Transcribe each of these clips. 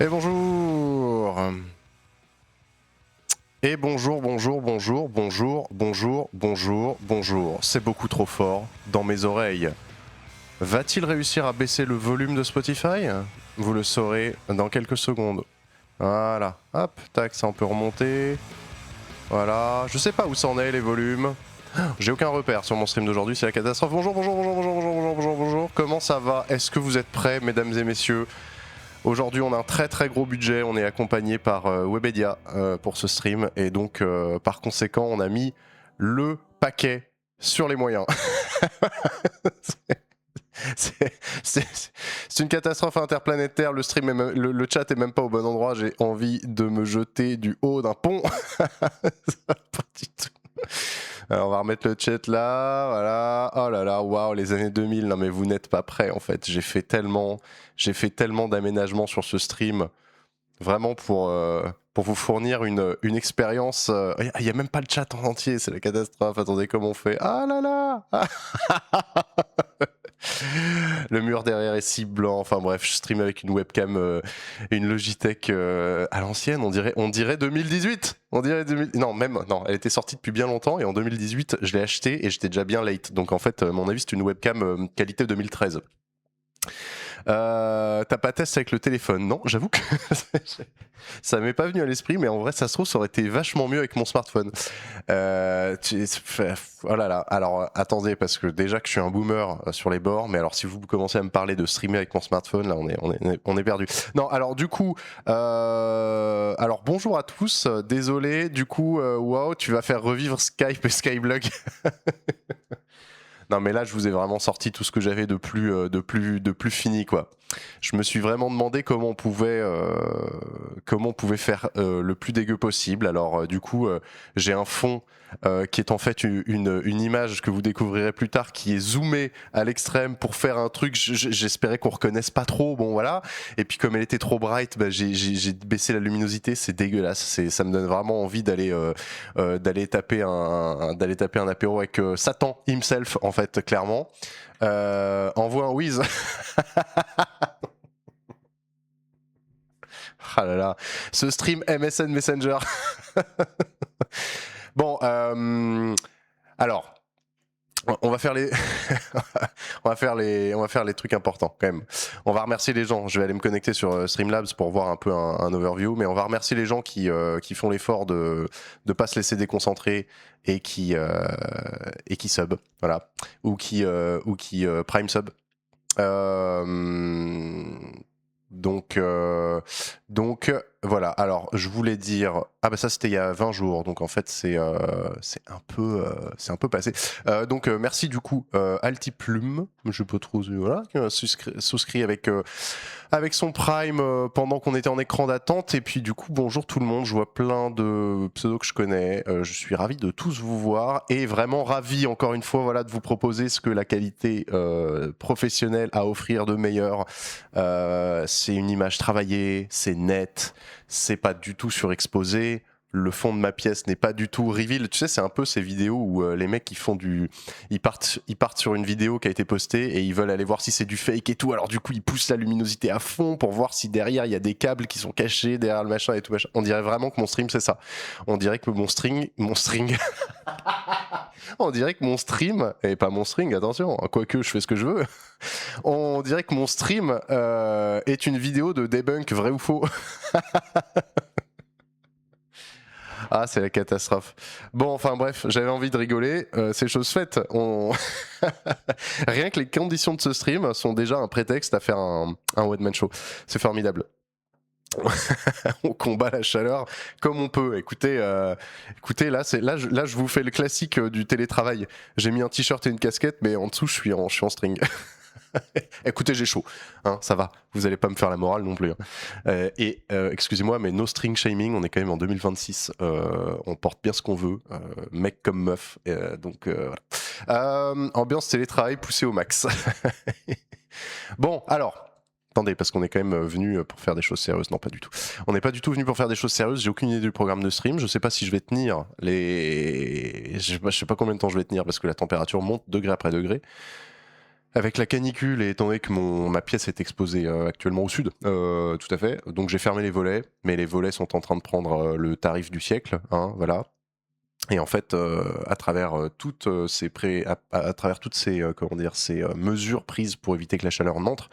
Et bonjour. Et bonjour, bonjour, bonjour, bonjour, bonjour, bonjour, bonjour. C'est beaucoup trop fort dans mes oreilles. Va-t-il réussir à baisser le volume de Spotify? Vous le saurez dans quelques secondes. Voilà, hop, tac, ça on peut remonter. Voilà, je sais pas où ça en est les volumes. J'ai aucun repère sur mon stream d'aujourd'hui, c'est la catastrophe. Bonjour, bonjour, bonjour, bonjour, bonjour, bonjour, bonjour, bonjour. Comment ça va? Est-ce que vous êtes prêts, mesdames et messieurs? Aujourd'hui, on a un très très gros budget. On est accompagné par Webedia pour ce stream. Et donc, par conséquent, on a mis le paquet sur les moyens. C'est une catastrophe interplanétaire. Le stream, le chat est même pas au bon endroit. J'ai envie de me jeter du haut d'un pont. Pas du tout. Alors on va remettre le chat là, voilà. Oh là là, waouh, les années 2000. Non mais vous n'êtes pas prêts en fait. J'ai fait tellement d'aménagements sur ce stream, vraiment pour vous fournir une expérience. Il y a même pas le chat en entier, c'est la catastrophe. Attendez, comment on fait? Ah là là. Le mur derrière est si blanc. Enfin bref, je stream avec une webcam, une Logitech à l'ancienne. On dirait 2018. Non, elle était sortie depuis bien longtemps et en 2018, je l'ai achetée et j'étais déjà bien late. Donc en fait, à mon avis, c'est une webcam qualité 2013. T'as pas testé avec le téléphone? Non, j'avoue que ça m'est pas venu à l'esprit, mais en vrai, ça se trouve, ça aurait été vachement mieux avec mon smartphone. Oh là là, alors attendez, parce que déjà que je suis un boomer sur les bords, mais alors si vous commencez à me parler de streamer avec mon smartphone, là on est perdu. Non, alors du coup, alors bonjour à tous, désolé, du coup, wow, tu vas faire revivre Skype et Skyblog. Non mais là je vous ai vraiment sorti tout ce que j'avais de plus fini quoi. Je me suis vraiment demandé comment on pouvait faire le plus dégueu possible. Alors du coup j'ai un fond qui est en fait une image que vous découvrirez plus tard qui est zoomée à l'extrême pour faire un truc. J'espérais qu'on reconnaisse pas trop. Bon voilà. Et puis comme elle était trop bright, bah, j'ai baissé la luminosité. C'est dégueulasse. Ça me donne vraiment envie d'aller taper un apéro avec Satan himself en fait clairement. Envoie un whiz. Ah là là, ce stream MSN Messenger. Bon, alors, on va faire les, on va faire les trucs importants quand même. On va remercier les gens. Je vais aller me connecter sur Streamlabs pour voir un peu un overview, mais on va remercier les gens qui font l'effort de pas se laisser déconcentrer et qui sub, voilà, ou qui prime sub. Donc voilà, alors je voulais dire, ah bah ça c'était il y a 20 jours, donc en fait c'est un peu passé. Donc merci du coup Altiplume, je peux trouver, voilà, qui a souscrit avec son Prime pendant qu'on était en écran d'attente. Et puis du coup bonjour tout le monde, je vois plein de pseudos que je connais, je suis ravi de tous vous voir et vraiment ravi encore une fois voilà, de vous proposer ce que la qualité professionnelle a à offrir de meilleur. C'est une image travaillée, c'est net, c'est pas du tout surexposé. Le fond de ma pièce n'est pas du tout reveal. Tu sais, c'est un peu ces vidéos où les mecs ils partent sur une vidéo qui a été postée et ils veulent aller voir si c'est du fake et tout. Alors du coup, ils poussent la luminosité à fond pour voir si derrière il y a des câbles qui sont cachés derrière le machin et tout machin. On dirait vraiment que mon stream c'est ça. On dirait que mon string. On dirait que mon stream, et pas mon string, attention, quoique je fais ce que je veux. On dirait que mon stream est une vidéo de debunk vrai ou faux. Ah, c'est la catastrophe. Bon, enfin bref, j'avais envie de rigoler. C'est chose faite. Rien que les conditions de ce stream sont déjà un prétexte à faire un one-man show. C'est formidable. On combat la chaleur comme on peut. Écoutez, là, je vous fais le classique du télétravail. J'ai mis un t-shirt et une casquette, mais en dessous, je suis en string. Écoutez, j'ai chaud, hein, ça va, vous allez pas me faire la morale non plus. Hein. Excusez-moi, mais no string shaming, on est quand même en 2026, on porte bien ce qu'on veut, mec comme meuf, donc voilà. Ambiance télétravail poussée au max. Bon, alors. Attendez, parce qu'on est quand même venu pour faire des choses sérieuses. Non, pas du tout. On n'est pas du tout venu pour faire des choses sérieuses. J'ai aucune idée du programme de stream. Je sais pas si je vais tenir je sais pas combien de temps je vais tenir parce que la température monte degré après degré. Avec la canicule et étant donné que ma pièce est exposée actuellement au sud, tout à fait. Donc j'ai fermé les volets, mais les volets sont en train de prendre le tarif du siècle, hein, voilà. Et en fait, à travers toutes à travers toutes ces comment dire, ces mesures prises pour éviter que la chaleur n'entre,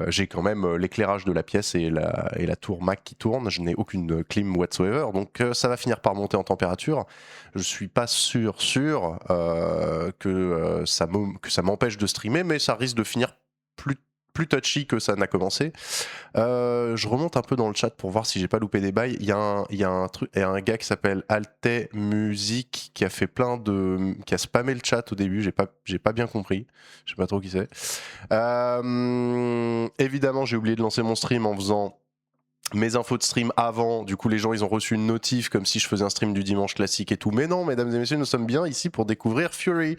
j'ai quand même l'éclairage de la pièce et la tour Mac qui tourne. Je n'ai aucune clim whatsoever, donc ça va finir par monter en température. Je suis pas sûr que ça m'empêche de streamer, mais ça risque de finir plus touchy que ça n'a commencé. Je remonte un peu dans le chat pour voir si j'ai pas loupé des bails. Il y a un gars qui s'appelle Alte Music qui a fait qui a spammé le chat au début. J'ai pas bien compris. Je sais pas trop qui c'est. Évidemment, j'ai oublié de lancer mon stream en faisant mes infos de stream avant. Du coup, les gens ils ont reçu une notif comme si je faisais un stream du dimanche classique et tout. Mais non, mesdames et messieurs, nous sommes bien ici pour découvrir Fury.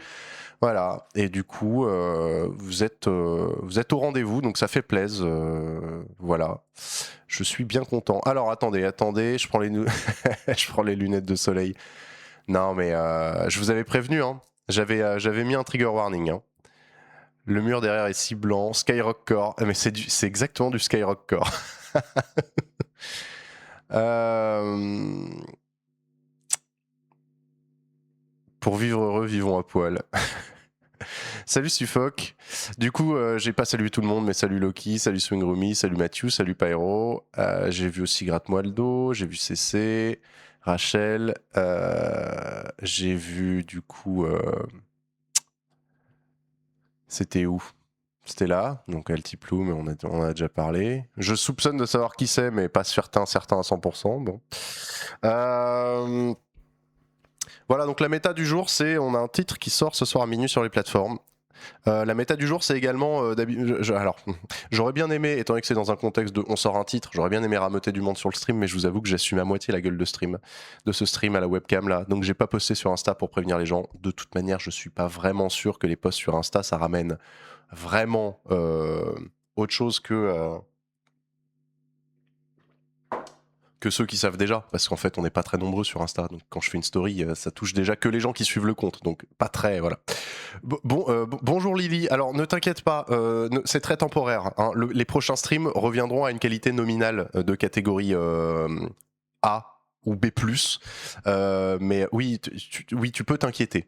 Voilà, et du coup, vous êtes au rendez-vous, donc ça fait plaisir. Voilà, je suis bien content. Alors attendez, je prends je prends les lunettes de soleil. Non, mais je vous avais prévenu, hein. J'avais mis un trigger warning. Hein. Le mur derrière est si blanc, Skyrock Core. Mais c'est exactement du Skyrock Core. Pour vivre heureux, vivons à poil. Salut Suffolk. Du coup, j'ai pas salué tout le monde, mais salut Loki, salut Swingrumi, salut Mathieu, salut Pyro. J'ai vu aussi Gratte-moi le dos, j'ai vu CC, Rachel. J'ai vu du coup. C'était où? C'était là, donc Altiplume, on en a déjà parlé. Je soupçonne de savoir qui c'est, mais pas certain à 100%. Bon. Voilà, donc la méta du jour, c'est on a un titre qui sort ce soir à minuit sur les plateformes. La méta du jour, c'est également. Alors, j'aurais bien aimé, étant donné que c'est dans un contexte de on sort un titre, j'aurais bien aimé rameuter du monde sur le stream, mais je vous avoue que j'assume à moitié la gueule de ce stream à la webcam là. Donc, j'ai pas posté sur Insta pour prévenir les gens. De toute manière, je suis pas vraiment sûr que les posts sur Insta ça ramène vraiment autre chose que ceux qui savent déjà, parce qu'en fait on n'est pas très nombreux sur Insta, donc quand je fais une story ça touche déjà que les gens qui suivent le compte, donc pas très, voilà. Bonjour Lily, alors ne t'inquiète pas, c'est très temporaire, hein. Les prochains streams reviendront à une qualité nominale de catégorie A ou B+, mais oui, tu peux t'inquiéter.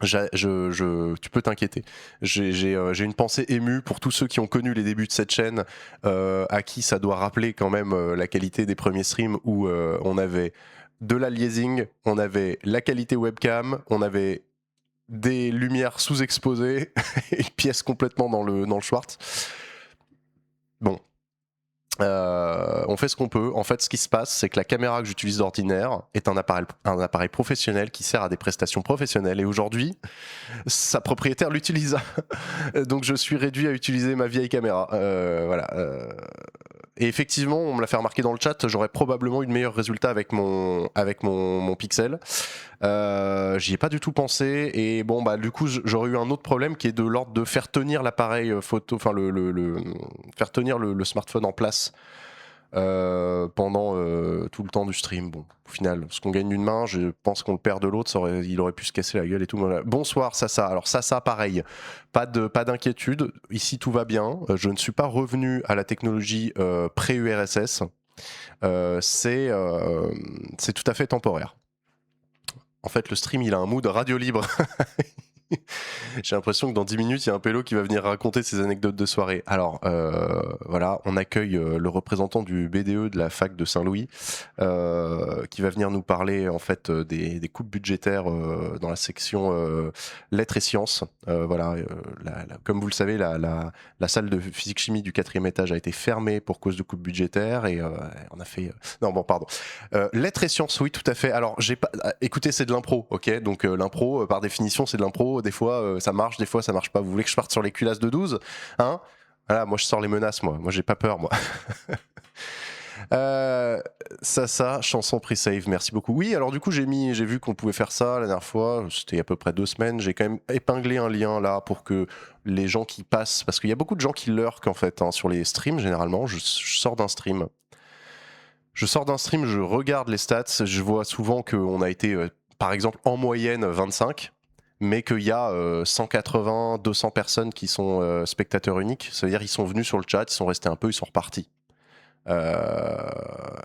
Tu peux t'inquiéter. J'ai une pensée émue pour tous ceux qui ont connu les débuts de cette chaîne, à qui ça doit rappeler quand même la qualité des premiers streams où on avait de l'aliasing, on avait la qualité webcam, on avait des lumières sous-exposées, une pièce complètement dans le Schwartz. Bon. On fait ce qu'on peut. En fait, ce qui se passe, c'est que la caméra que j'utilise d'ordinaire est un appareil professionnel qui sert à des prestations professionnelles. Et aujourd'hui, sa propriétaire l'utilise. Donc je suis réduit à utiliser ma vieille caméra. Voilà. Et effectivement, on me l'a fait remarquer dans le chat, j'aurais probablement eu de meilleurs résultats avec mon Pixel. J'y ai pas du tout pensé. Et bon, bah du coup, j'aurais eu un autre problème qui est de l'ordre de faire tenir l'appareil photo, enfin faire tenir le smartphone en place pendant tout le temps du stream. Bon, au final, ce qu'on gagne d'une main, je pense qu'on le perd de l'autre, il aurait pu se casser la gueule et tout. Voilà. Bonsoir Sasa. Alors Sasa, pareil, pas d'inquiétude. Ici tout va bien. Je ne suis pas revenu à la technologie pré-URSS. C'est tout à fait temporaire. En fait, le stream, il a un mood radio libre. J'ai l'impression que dans 10 minutes, il y a un pélo qui va venir raconter ses anecdotes de soirée. Alors, voilà, on accueille le représentant du BDE de la fac de Saint-Louis, qui va venir nous parler en fait des coupes budgétaires dans la section lettres et sciences. Voilà, comme vous le savez, la salle de physique-chimie du 4e étage a été fermée pour cause de coupes budgétaires et on a fait... Non, bon, pardon. Lettres et sciences, oui, tout à fait. Alors, écoutez, c'est de l'impro, ok? Donc, l'impro, par définition, c'est de l'impro. Des fois, ça marche, des fois, ça marche pas. Vous voulez que je parte sur les culasses de 12? Hein? Voilà, moi, je sors les menaces, moi. Moi, j'ai pas peur, moi. Ça, chanson pre-save, merci beaucoup. Oui, alors du coup, j'ai vu qu'on pouvait faire ça la dernière fois, c'était il y a à peu près 2 semaines. J'ai quand même épinglé un lien là pour que les gens qui passent, parce qu'il y a beaucoup de gens qui lurkent en fait hein, sur les streams généralement. Je sors d'un stream. Je regarde les stats, je vois souvent qu'on a été, par exemple, en moyenne 25. mais qu'il y a 180, 200 personnes qui sont spectateurs uniques. Ça veut dire qu'ils sont venus sur le chat, ils sont restés un peu, ils sont repartis.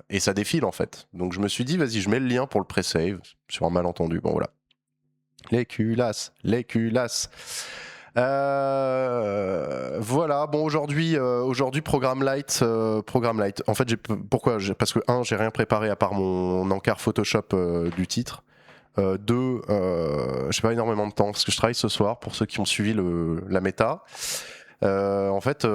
Et ça défile en fait. Donc je me suis dit, vas-y, je mets le lien pour le pré-save sur un malentendu. Bon voilà. Les culasses, les culasses. Voilà, bon aujourd'hui programme light. En fait, parce que j'ai rien préparé à part mon encart Photoshop du titre. Deux, j'ai pas énormément de temps parce que je travaille ce soir pour ceux qui ont suivi la méta. En fait,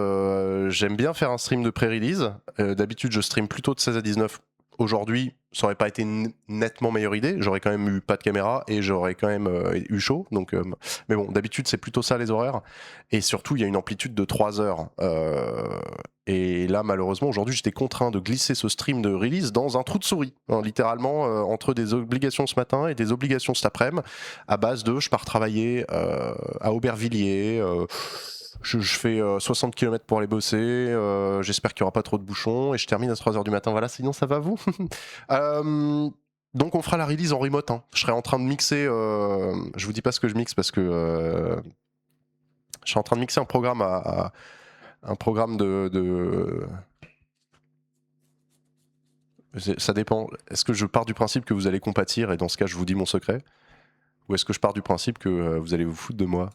j'aime bien faire un stream de pré-release. D'habitude, je stream plutôt de 16 à 19. Aujourd'hui, ça aurait pas été nettement meilleure idée. J'aurais quand même eu pas de caméra et j'aurais quand même eu chaud. Donc, mais bon, d'habitude, c'est plutôt ça les horaires. Et surtout, il y a une amplitude de 3 heures. Et là, malheureusement, aujourd'hui, j'étais contraint de glisser ce stream de release dans un trou de souris. Hein, littéralement, entre des obligations ce matin et des obligations cet après-midi, à base de je pars travailler à Aubervilliers. Je fais 60 km pour aller bosser, j'espère qu'il n'y aura pas trop de bouchons, et je termine à 3h du matin. Voilà, sinon ça va vous Donc on fera la release en remote. Hein. Je serai en train de mixer, je vous dis pas ce que je mixe parce que je suis en train de mixer un programme un programme de... Ça dépend. Est-ce que je pars du principe que vous allez compatir et dans ce cas je vous dis mon secret, ou est-ce que je pars du principe que vous allez vous foutre de moi?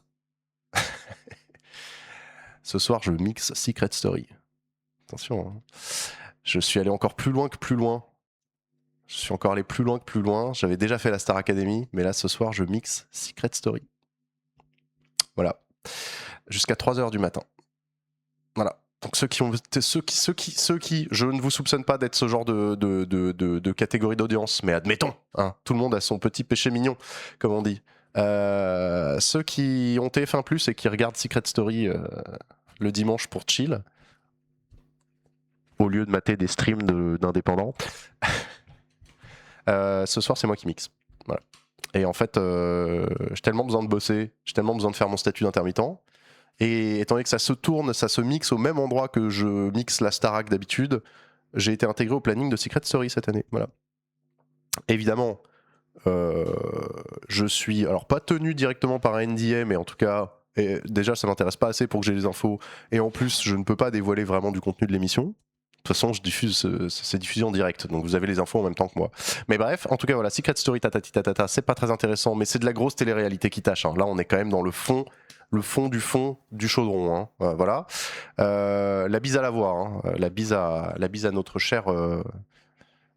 Ce soir, je mixe Secret Story. Attention, hein. Je suis allé encore plus loin que plus loin. Je suis encore allé plus loin que plus loin. J'avais déjà fait la Star Academy, mais là, ce soir, je mixe Secret Story. Voilà. Jusqu'à 3h du matin. Voilà. Donc ceux qui, je ne vous soupçonne pas d'être ce genre de catégorie d'audience, mais admettons, hein, tout le monde a son petit péché mignon, comme on dit. Ceux qui ont TF1+ et qui regardent Secret Story le dimanche pour chill, au lieu de mater des streams d'indépendants, ce soir c'est moi qui mixe. Voilà. Et en fait, j'ai tellement besoin de bosser, j'ai tellement besoin de faire mon statut d'intermittent, et étant donné que ça se mixe au même endroit que je mixe la Starac d'habitude, j'ai été intégré au planning de Secret Story cette année. Voilà. Évidemment, je suis alors pas tenu directement par un NDA, mais en tout cas, déjà ça m'intéresse pas assez pour que j'ai les infos, et en plus je ne peux pas dévoiler vraiment du contenu de l'émission. De toute façon, c'est diffusé en direct, donc vous avez les infos en même temps que moi. Mais bref, en tout cas, voilà, Secret Story, c'est pas très intéressant, mais c'est de la grosse télé-réalité qui tâche. Hein. Là, on est quand même dans le fond du chaudron. Hein. Voilà. La bise à la voix, hein. La bise à notre cher.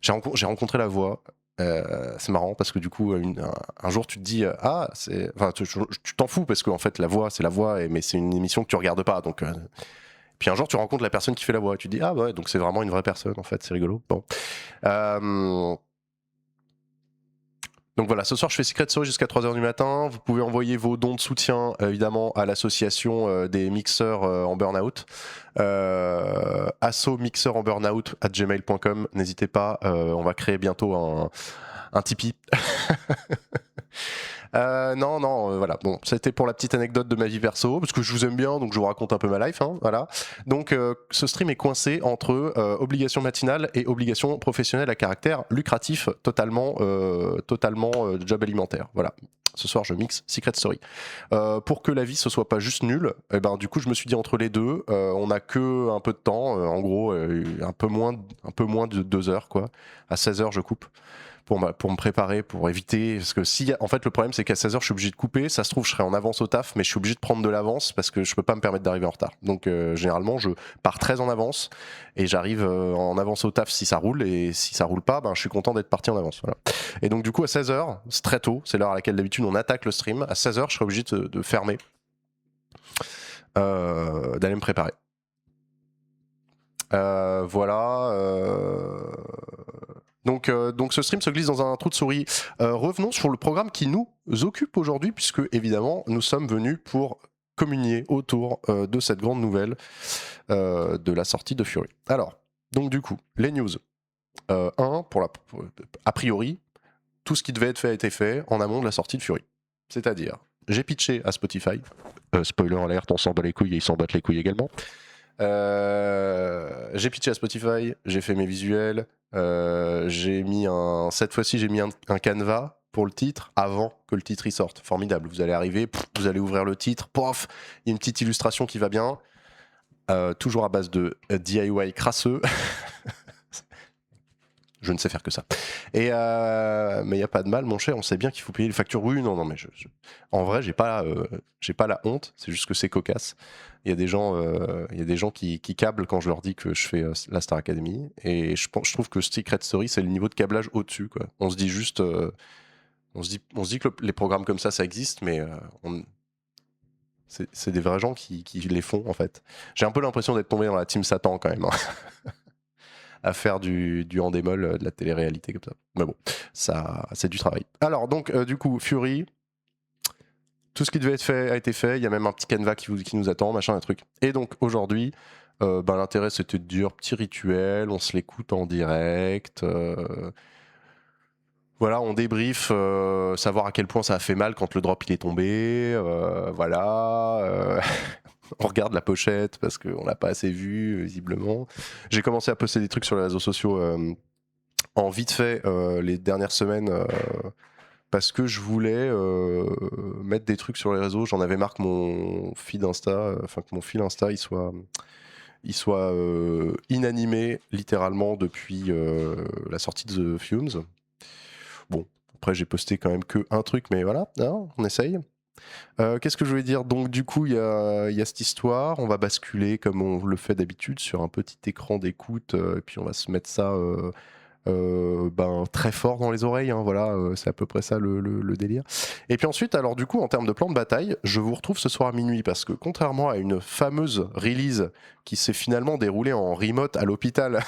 J'ai rencontré la voix. C'est marrant parce que du coup, un jour, tu te dis tu t'en fous parce qu'en fait, la voix, c'est la voix, mais c'est une émission que tu regardes pas, donc. Puis un jour, tu rencontres la personne qui fait la voix et tu te dis ah ouais, donc c'est vraiment une vraie personne en fait, c'est rigolo. Bon. Donc voilà, ce soir je fais Secret Story jusqu'à 3h du matin. Vous pouvez envoyer vos dons de soutien évidemment à l'association des mixeurs en burn-out. Asso mixeur en burn-out @gmail.com. N'hésitez pas, on va créer bientôt un Tipeee. Voilà. Bon, c'était pour la petite anecdote de ma vie perso, parce que je vous aime bien, donc je vous raconte un peu ma life. Hein, voilà. Donc, ce stream est coincé entre obligation matinale et obligation professionnelle à caractère lucratif, totalement job alimentaire. Voilà. Ce soir, je mixe Secret Story. Pour que la vie ce soit pas juste nulle, et ben du coup, je me suis dit entre les deux, on a que un peu de temps, en gros, un peu moins de 2 heures, quoi. À 16h, je coupe. Pour me préparer, pour éviter, parce que en fait le problème c'est qu'à 16h je suis obligé de couper, ça se trouve je serai en avance au taf, mais je suis obligé de prendre de l'avance parce que je peux pas me permettre d'arriver en retard. Donc généralement je pars très en avance et j'arrive en avance au taf si ça roule, et si ça roule pas, ben je suis content d'être parti en avance. Voilà. Et donc du coup à 16h, c'est très tôt, c'est l'heure à laquelle d'habitude on attaque le stream, à 16h je serai obligé de fermer, d'aller me préparer. Voilà. Donc ce stream se glisse dans un trou de souris. Revenons sur le programme qui nous occupe aujourd'hui, puisque évidemment nous sommes venus pour communier autour de cette grande nouvelle de la sortie de Fury. Alors, donc du coup, les news. A priori, tout ce qui devait être fait a été fait en amont de la sortie de Fury. C'est-à-dire, j'ai pitché à Spotify. Spoiler alert, on s'en bat les couilles et ils s'en battent les couilles également. J'ai pitché à Spotify, j'ai fait mes visuels, cette fois-ci j'ai mis un canevas pour le titre avant que le titre y sorte. Formidable. Vous allez arriver, vous allez ouvrir le titre, pof, il y a une petite illustration qui va bien. Toujours à base de DIY crasseux. Je ne sais faire que ça. Mais il n'y a pas de mal, mon cher, on sait bien qu'il faut payer les factures. Oui, non, mais en vrai, j'ai pas la honte, c'est juste que c'est cocasse. Il y a des gens qui câblent quand je leur dis que je fais la Star Academy, et je trouve que Secret Story, c'est le niveau de câblage au-dessus, quoi. On se dit juste... on se dit que les programmes comme ça existe, mais c'est des vrais gens qui les font, en fait. J'ai un peu l'impression d'être tombé dans la team Satan, quand même, hein. À faire du en démol, de la télé-réalité comme ça. Mais bon, ça, c'est du travail. Alors, donc, du coup, Fury, tout ce qui devait être fait a été fait. Il y a même un petit canevas qui nous attend, machin, un truc. Et donc, aujourd'hui, l'intérêt, c'était de dire petit rituel, on se l'écoute en direct. Voilà, on débrief, savoir à quel point ça a fait mal quand le drop il est tombé. Voilà. On regarde la pochette parce qu'on l'a pas assez vu, visiblement. J'ai commencé à poster des trucs sur les réseaux sociaux en vite fait les dernières semaines parce que je voulais mettre des trucs sur les réseaux. J'en avais marre que mon feed Insta, il soit inanimé littéralement depuis la sortie de The Fumes. Bon, après j'ai posté quand même que un truc, mais voilà, hein, on essaye. Qu'est-ce que je voulais dire? Donc du coup, il y a cette histoire, on va basculer comme on le fait d'habitude sur un petit écran d'écoute, et puis on va se mettre ça très fort dans les oreilles, hein, voilà, c'est à peu près ça le délire. Et puis ensuite, alors du coup, en termes de plan de bataille, je vous retrouve ce soir à minuit, parce que contrairement à une fameuse release qui s'est finalement déroulée en remote à l'hôpital,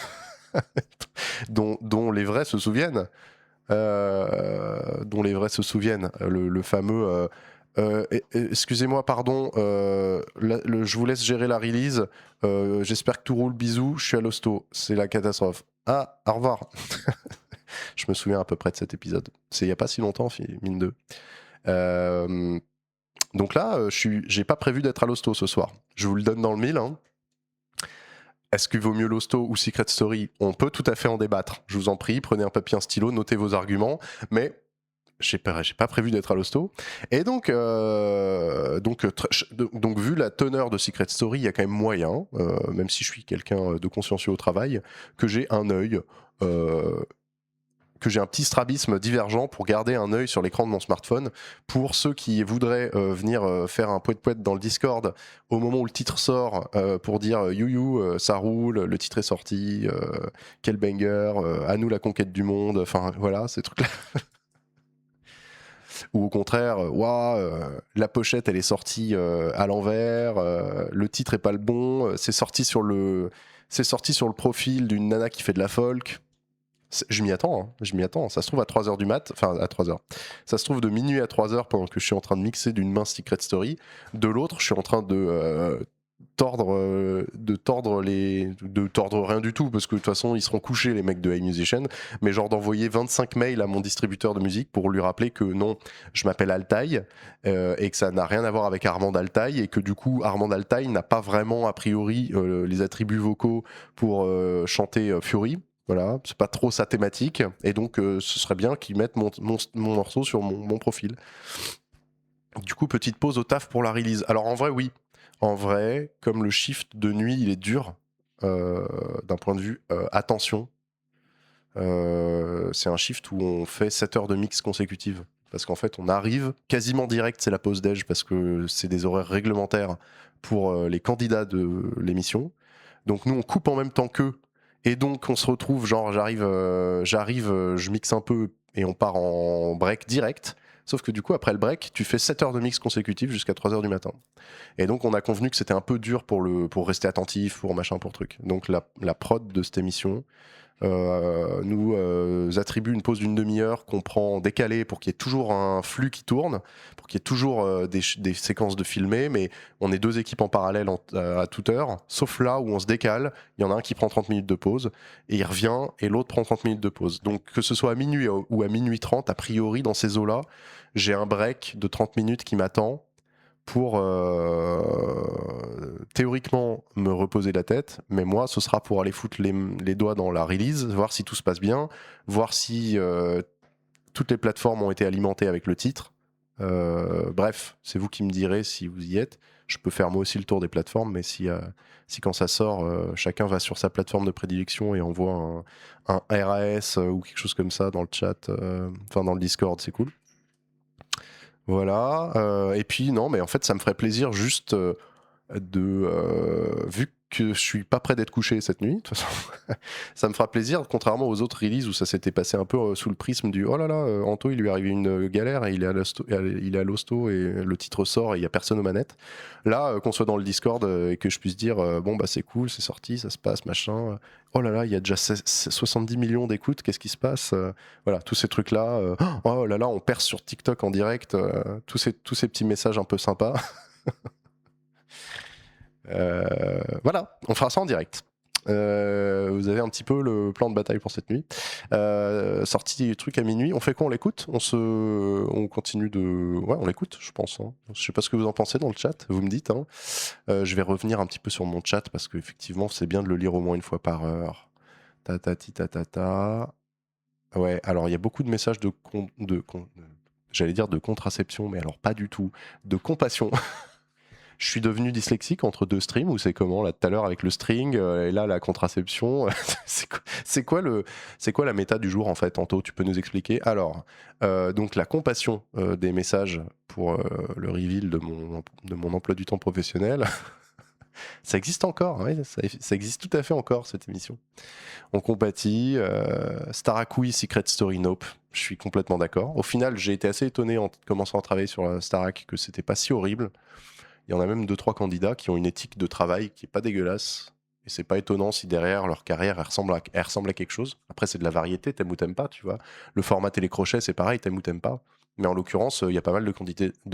dont les vrais se souviennent, le fameux... excusez-moi, pardon, je vous laisse gérer la release. J'espère que tout roule, bisous, je suis à l'hosto. C'est la catastrophe. Ah, au revoir. Je me souviens à peu près de cet épisode. C'est il n'y a pas si longtemps, mine de. Donc là, j'ai pas prévu d'être à l'hosto ce soir. Je vous le donne dans le mille. Hein. Est-ce qu'il vaut mieux l'hosto ou Secret Story? On peut tout à fait en débattre. Je vous en prie, prenez un papier, un stylo, notez vos arguments. Mais j'ai pas prévu d'être à l'hosto. Et donc vu la teneur de Secret Story, il y a quand même moyen, même si je suis quelqu'un de consciencieux au travail, que j'ai un œil, que j'ai un petit strabisme divergent pour garder un œil sur l'écran de mon smartphone. Pour ceux qui voudraient venir faire un poète-poète dans le Discord au moment où le titre sort, pour dire you, ça roule, le titre est sorti, quel banger, à nous la conquête du monde, enfin voilà, ces trucs-là. Ou au contraire, la pochette elle est sortie à l'envers, le titre est pas le bon, c'est sorti sur le profil d'une nana qui fait de la folk. Je m'y attends, ça se trouve à 3h du mat, enfin à 3h. Ça se trouve de minuit à 3h pendant que je suis en train de mixer d'une main Secret Story, de l'autre je suis en train de tordre rien du tout parce que de toute façon ils seront couchés les mecs de iMusician, mais genre d'envoyer 25 mails à mon distributeur de musique pour lui rappeler que non, je m'appelle Altaï et que ça n'a rien à voir avec Armand Altaï et que du coup Armand Altaï n'a pas vraiment a priori les attributs vocaux pour chanter Fury. Voilà, c'est pas trop sa thématique et donc ce serait bien qu'ils mettent mon morceau sur mon profil. Du coup, petite pause au taf pour la release. Alors en vrai, oui. En vrai, comme le shift de nuit, il est dur d'un point de vue attention. C'est un shift où on fait 7 heures de mix consécutives. Parce qu'en fait, on arrive quasiment direct, c'est la pause déj, parce que c'est des horaires réglementaires pour les candidats de l'émission. Donc nous, on coupe en même temps qu'eux. Et donc, on se retrouve, genre, j'arrive, je mixe un peu et on part en break direct. Sauf que du coup, après le break, tu fais 7 heures de mix consécutifs jusqu'à 3h du matin. Et donc, on a convenu que c'était un peu dur pour rester attentif, pour machin, pour truc. Donc, la prod de cette émission nous attribue une pause d'une demi-heure qu'on prend en décalé pour qu'il y ait toujours un flux qui tourne, pour qu'il y ait toujours des séquences de filmés, mais on est deux équipes en parallèle à toute heure, sauf là où on se décale, il y en a un qui prend 30 minutes de pause, et il revient, et l'autre prend 30 minutes de pause. Donc que ce soit à minuit ou à minuit 30, a priori dans ces eaux-là, j'ai un break de 30 minutes qui m'attend pour théoriquement me reposer la tête, mais moi ce sera pour aller foutre les doigts dans la release, voir si tout se passe bien, voir si toutes les plateformes ont été alimentées avec le titre. Bref, c'est vous qui me direz si vous y êtes. Je peux faire moi aussi le tour des plateformes, mais si quand ça sort, chacun va sur sa plateforme de prédilection et envoie un RAS ou quelque chose comme ça dans le chat, enfin dans le Discord, c'est cool. Voilà. Et puis non, mais en fait, ça me ferait plaisir juste vu que je suis pas prêt d'être couché cette nuit, de toute façon, ça me fera plaisir, contrairement aux autres releases où ça s'était passé un peu sous le prisme du oh là là, Anto il lui est arrivé une galère et il est à l'hosto et le titre sort et il y a personne aux manettes. Là, qu'on soit dans le Discord et que je puisse dire bon bah c'est cool, c'est sorti, ça se passe, machin. Oh là là, il y a déjà 70 millions d'écoutes, qu'est-ce qui se passe? Voilà, tous ces trucs là. Oh là là, on perce sur TikTok en direct, tous ces petits messages un peu sympas. Voilà, on fera ça en direct. Vous avez un petit peu le plan de bataille pour cette nuit. Sortie du truc à minuit. On fait quoi? On l'écoute? On continue de... Ouais, on l'écoute, je pense. Hein. Je sais pas ce que vous en pensez dans le chat. Vous me dites. Hein. Je vais revenir un petit peu sur mon chat parce qu'effectivement, c'est bien de le lire au moins une fois par heure. Ta. Ouais, alors il y a beaucoup de messages j'allais dire de contraception, mais alors pas du tout. De compassion. Je suis devenu dyslexique entre deux streams, ou c'est comment là tout à l'heure avec le string et là la contraception. C'est quoi la méta du jour en fait, Anto? Tu peux nous expliquer? Alors, donc la compassion des messages pour le reveal de mon emploi du temps professionnel. Ça existe encore, oui, ça existe tout à fait encore cette émission. On compatit. Starakui, Secret Story, Nope. Je suis complètement d'accord. Au final, j'ai été assez étonné en commençant à travailler sur Starak que c'était pas si horrible. Il y en a même 2-3 candidats qui ont une éthique de travail qui est pas dégueulasse. Et c'est pas étonnant si derrière leur carrière elle ressemble à quelque chose. Après, c'est de la variété, t'aimes ou t'aimes pas, tu vois. Le format télécrochet, c'est pareil, t'aimes ou t'aimes pas. Mais en l'occurrence, il y a pas mal de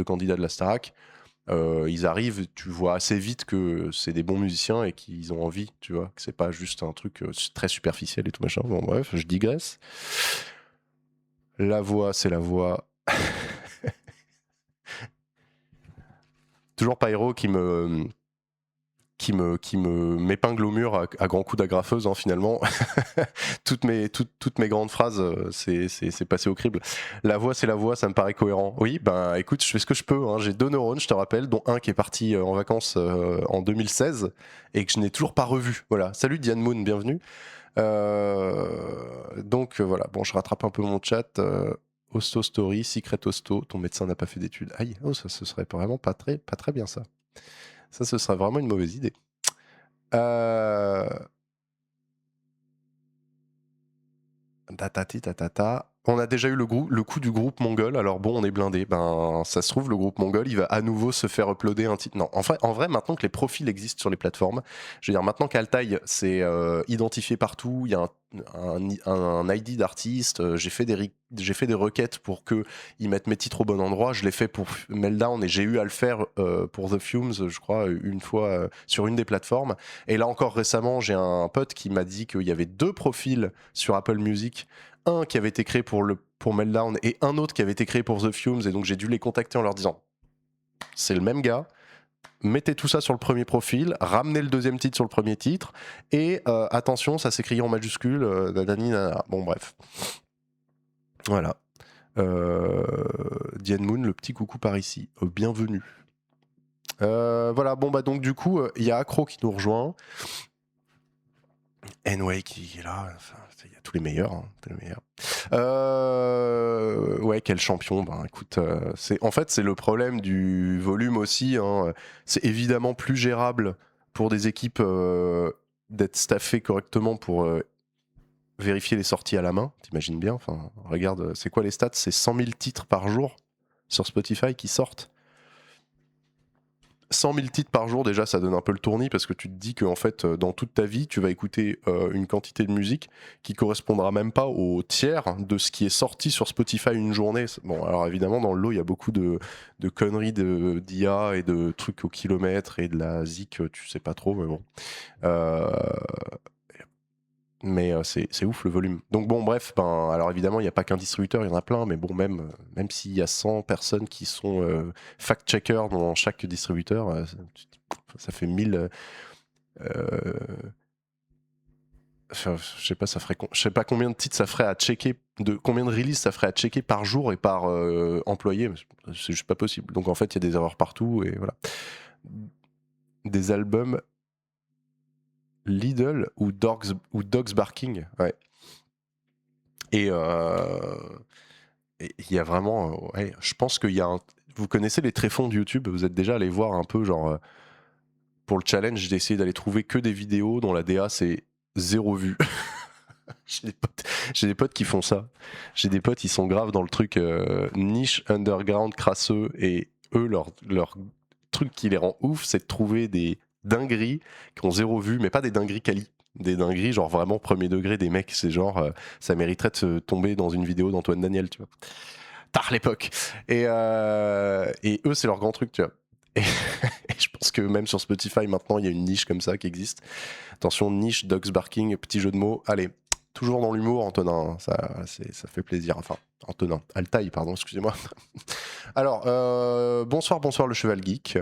candidats de la Starac. Ils arrivent, tu vois assez vite que c'est des bons musiciens et qu'ils ont envie, tu vois. Que c'est pas juste un truc très superficiel et tout machin. Bon, bref, je digresse. La voix, c'est la voix. Toujours Pyro qui m'épingle au mur à grands coups d'agrafeuse, hein, finalement. toutes mes grandes phrases, c'est passé au crible. La voix, c'est la voix, ça me paraît cohérent. Oui, ben écoute, je fais ce que je peux. Hein. J'ai 2 neurones, je te rappelle, dont un qui est parti en vacances en 2016 et que je n'ai toujours pas revu. Voilà. Salut Diane Moon, bienvenue. Donc voilà, bon, je rattrape un peu mon chat. Hosto Story, Secret Hosto, ton médecin n'a pas fait d'études. Aïe, oh, ça ce serait vraiment pas très bien ça. Ça, ce serait vraiment une mauvaise idée. On a déjà eu le coup du groupe mongol, alors bon, on est blindé. Ben, ça se trouve, le groupe mongol, il va à nouveau se faire uploader un titre. Non, en vrai, maintenant que les profils existent sur les plateformes, je veux dire, maintenant qu'Altaï c'est identifié partout, il y a un ID d'artiste, j'ai fait des requêtes pour qu'ils mettent mes titres au bon endroit, je l'ai fait pour Meltdown et j'ai eu à le faire pour The Fumes, je crois, une fois sur une des plateformes. Et là encore récemment, j'ai un pote qui m'a dit qu'il y avait 2 profils sur Apple Music, un qui avait été créé pour Meltdown et un autre qui avait été créé pour The Fumes, et donc j'ai dû les contacter en leur disant c'est le même gars, mettez tout ça sur le premier profil, ramenez le deuxième titre sur le premier titre, et attention, ça s'écrit en majuscule, bon bref. Voilà. Diane Moon, le petit coucou par ici, bienvenue. Voilà, bon bah donc du coup, il y a Acro qui nous rejoint. Anyway qui est là, enfin, il y a tous les meilleurs. Hein, tous les meilleurs. Ouais, quel champion. Ben écoute, en fait, c'est le problème du volume aussi. Hein. C'est évidemment plus gérable pour des équipes d'être staffées correctement pour vérifier les sorties à la main. T'imagines bien. Enfin, regarde, c'est quoi les stats? C'est 100 000 titres par jour sur Spotify qui sortent. 100 000 titres par jour, déjà, ça donne un peu le tournis parce que tu te dis que en fait, dans toute ta vie, tu vas écouter une quantité de musique qui correspondra même pas au tiers de ce qui est sorti sur Spotify une journée. Bon, alors évidemment, dans le lot, il y a beaucoup de conneries d'IA et de trucs au kilomètre et de la zik, tu sais pas trop, mais bon. Mais c'est ouf le volume. Donc bon, bref, alors évidemment, il n'y a pas qu'un distributeur, il y en a plein, mais bon, même s'il y a 100 personnes qui sont fact-checkers dans chaque distributeur, ça fait 1000... Enfin, je sais pas, je sais pas combien de titres ça ferait à checker, combien de releases ça ferait à checker par jour et par employé. C'est juste pas possible. Donc en fait, il y a des erreurs partout et voilà. Des albums Lidl ou Dogs Barking, ouais. Et il y a vraiment, ouais, je pense qu'il y a vous connaissez les tréfonds de YouTube, vous êtes déjà allé voir un peu genre pour le challenge, j'ai essayé d'aller trouver que des vidéos dont la DA c'est 0 vue. J'ai des potes qui font ça. J'ai des potes, ils sont graves dans le truc niche, underground, crasseux, et eux, leur truc qui les rend ouf, c'est de trouver des dingueries qui ont 0 vue, mais pas des dingueries quali. Des dingueries, genre vraiment premier degré, des mecs, c'est genre, ça mériterait de se tomber dans une vidéo d'Antoine Daniel, tu vois. Tard l'époque. Et eux, c'est leur grand truc, tu vois. Et, et je pense que même sur Spotify, maintenant, il y a une niche comme ça qui existe. Attention, niche, dogs barking, petit jeu de mots. Allez, toujours dans l'humour, Antonin, ça fait plaisir. Enfin, Antonin, Altaï, pardon, excusez-moi. Alors, bonsoir le cheval geek.